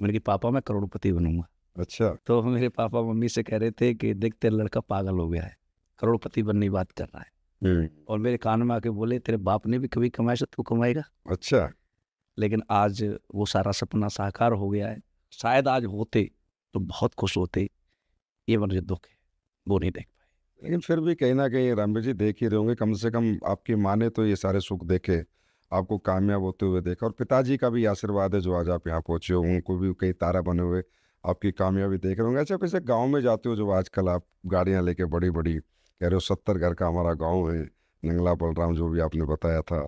मैंने कि पापा मैं करोड़पति बनूँगा। अच्छा। तो मेरे पापा मम्मी से कह रहे थे कि देख तेरा लड़का पागल हो गया है, करोड़पति बनने की बात कर रहा है। और मेरे कान में आके बोले तेरे बाप ने भी कभी कमाया, तू कमाएगा। अच्छा। लेकिन आज वो सारा सपना साकार हो गया है। शायद आज होते तो बहुत खुश होते। ये मुझे दुख है, वो नहीं देख पाए। लेकिन फिर भी कहीं ना कहीं रामवीर जी देख ही रहे होंगे, कम से कम आपकी माँ ने तो ये सारे सुख देखे, आपको कामयाब होते हुए देखा, और पिताजी का भी आशीर्वाद है जो आज आप यहाँ पहुँचे हो, उनको भी कई तारा बने हुए आपकी कामयाबी देख रहे होंगे। अच्छा, वैसे गांव में जाते हो जो आजकल आप गाड़ियाँ लेके बड़ी बड़ी कह रहे हो, 70 घर का हमारा गांव है, नंगला बलराम जो भी आपने बताया था,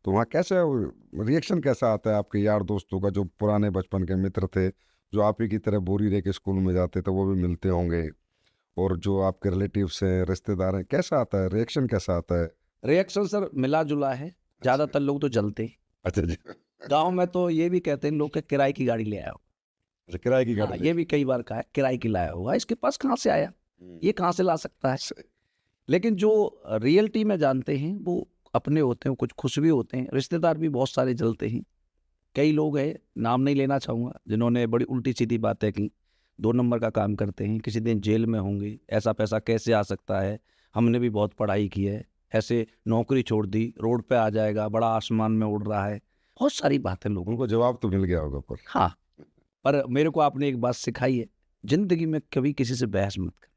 तो वहाँ कैसे रिएक्शन कैसा आता है आपके यार दोस्तों का, जो पुराने बचपन के मित्र थे, जो आप ही की तरह बोरी लेके स्कूल में जाते थे, वो भी मिलते होंगे, और जो आपके रिलेटिव्स हैं, रिश्तेदार हैं, कैसा आता है रिएक्शन, कैसा आता है? रिएक्शन सर मिला-जुला है। ज़्यादातर लोग तो जलते हैं। अच्छा जी। गाँव में तो ये भी कहते हैं लोग कि किराए की गाड़ी ले आया हो। अच्छा, किराए की हाँ, गाड़ी ये भी कई बार कहा है किराए की लाया होगा, इसके पास कहाँ से आया? ये कहाँ से ला सकता है? सही। लेकिन जो रियलिटी में जानते हैं वो अपने होते हैं, कुछ खुश भी होते हैं। रिश्तेदार भी बहुत सारे जलते हैं। कई लोग हैं, नाम नहीं लेना चाहूँगा, जिन्होंने बड़ी उल्टी-सीधी बातें की। 2 नंबर का काम करते हैं, किसी दिन जेल में होंगे, ऐसा पैसा कैसे आ सकता है? हमने भी बहुत पढ़ाई की है, ऐसे नौकरी छोड़ दी, रोड पे आ जाएगा, बड़ा आसमान में उड़ रहा है। बहुत सारी बातें लोगों उनको जवाब तो मिल गया होगा पर। हाँ, पर मेरे को आपने एक बात सिखाई है, ज़िंदगी में कभी किसी से बहस मत करना।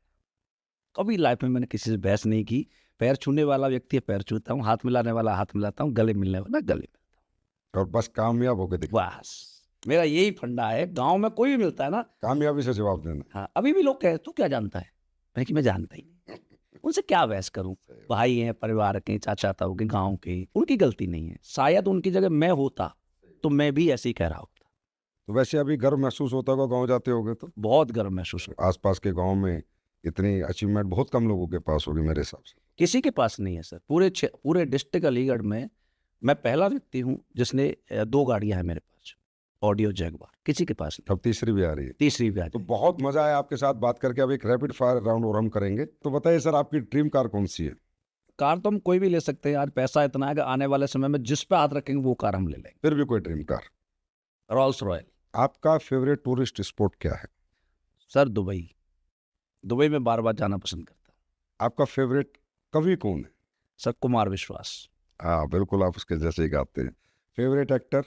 कभी लाइफ में मैंने किसी से बहस नहीं की। पैर छूने वाला व्यक्ति है, पैर छूता हूँ, हाथ मिलाने वाला हाथ मिलाता हूँ, गले मिलने वाला गले मिलता और बस कामयाब होकर हूँ। दिख, बस, मेरा यही फंडा है। गाँव में कोई भी मिलता है ना, कामयाबी से जवाब देना। हाँ, अभी भी लोग कहे तू क्या जानता है? मैंने कि मैं जानता ही नहीं। उनसे क्या बहस करूँ? भाई हैं, परिवार के, चाचा-ताऊ के, गाँव के, उनकी गलती नहीं है। शायद उनकी जगह मैं होता, तो मैं भी ऐसे ही कह रहा होता। तो वैसे अभी गर्व महसूस होता होगा गाँव जाते होगे तो? बहुत गर्व महसूस होता। आसपास के गाँव में इतनी अचीवमेंट बहुत कम लोगों के पास होगी मेरे हिसाब से। किसी के पास नहीं है सर। पूरे डिस्ट्रिक्ट अलीगढ़ में मैं पहला व्यक्ति हूँ जिसने 2 गाड़ियाँ हैं मेरे पास, ऑडियो जैगवार। किसी के पास नहीं, अब तीसरी भी आ रही है। तीसरी भी आ तो जाएगी। बहुत मजा आया आपके साथ बात करके। अब एक रैपिड फायर राउंड और हम करेंगे। तो बताइए सर, आपकी ड्रीम कार कौन सी है? कार तो हम कोई भी ले सकते हैं। आज पैसा इतना है कि आने वाले समय में जिस पे हाथ रखेंगे वो कार हम ले लेंगे। फिर भी कोई ड्रीम कार? Rolls Royal. आपका फेवरेट टूरिस्ट स्पॉट क्या है? Sir Dubai. दुबई में बार-बार जाना पसंद करता हूँ। आपका फेवरेट कवि कौन है? सर कुमार विश्वास। हाँ बिल्कुल, आप उसके जैसे ही गाते हैं। Favourite actor?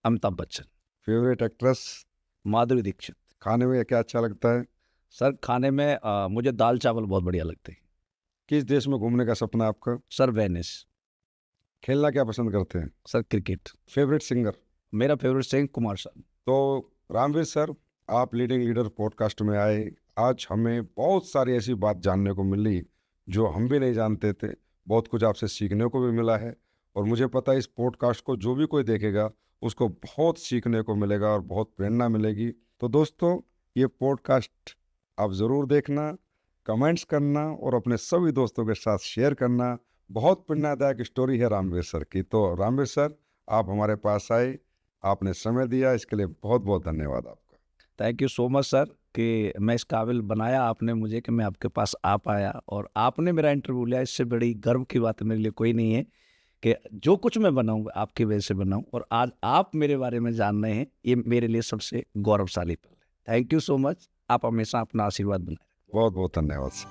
Amitabh Bachchan. Favourite actress? Madhuri Dixit. खाने में क्या अच्छा लगता है? सर खाने में मुझे दाल चावल बहुत बढ़िया लगते हैं। किस देश में घूमने का सपना है आपका? Sir Venice. खेलना क्या पसंद करते हैं? Sir cricket. Favourite singer? मेरा फेवरेट सिंगर कुमार सानू। तो रामवीर सर, आप लीडिंग लीडर पॉडकास्ट में आए। आज हमें बहुत सारी ऐसी बात जानने को मिली जो हम भी नहीं जानते थे। बहुत कुछ आपसे सीखने को भी मिला है और मुझे पता है इस पॉडकास्ट को जो भी कोई देखेगा उसको बहुत सीखने को मिलेगा और बहुत प्रेरणा मिलेगी। तो दोस्तों, ये पॉडकास्ट आप ज़रूर देखना, कमेंट्स करना और अपने सभी दोस्तों के साथ शेयर करना। बहुत प्रेरणादायक स्टोरी है रामवीर सर की। तो रामवीर सर, आप हमारे पास आए, आपने समय दिया, इसके लिए बहुत बहुत धन्यवाद आपका। Thank you so much sir कि मैं इस काबिल बनाया आपने मुझे कि मैं आपके पास आ पाया और आपने मेरा इंटरव्यू लिया। इससे बड़ी गर्व की बात मेरे लिए कोई नहीं है कि जो कुछ मैं बनाऊँ आपकी वजह से बनाऊँ और आज आप मेरे बारे में जान रहे हैं, ये मेरे लिए सबसे गौरवशाली पल है। Thank you so much. आप हमेशा अपना आशीर्वाद बनाए। बहुत बहुत धन्यवाद सर।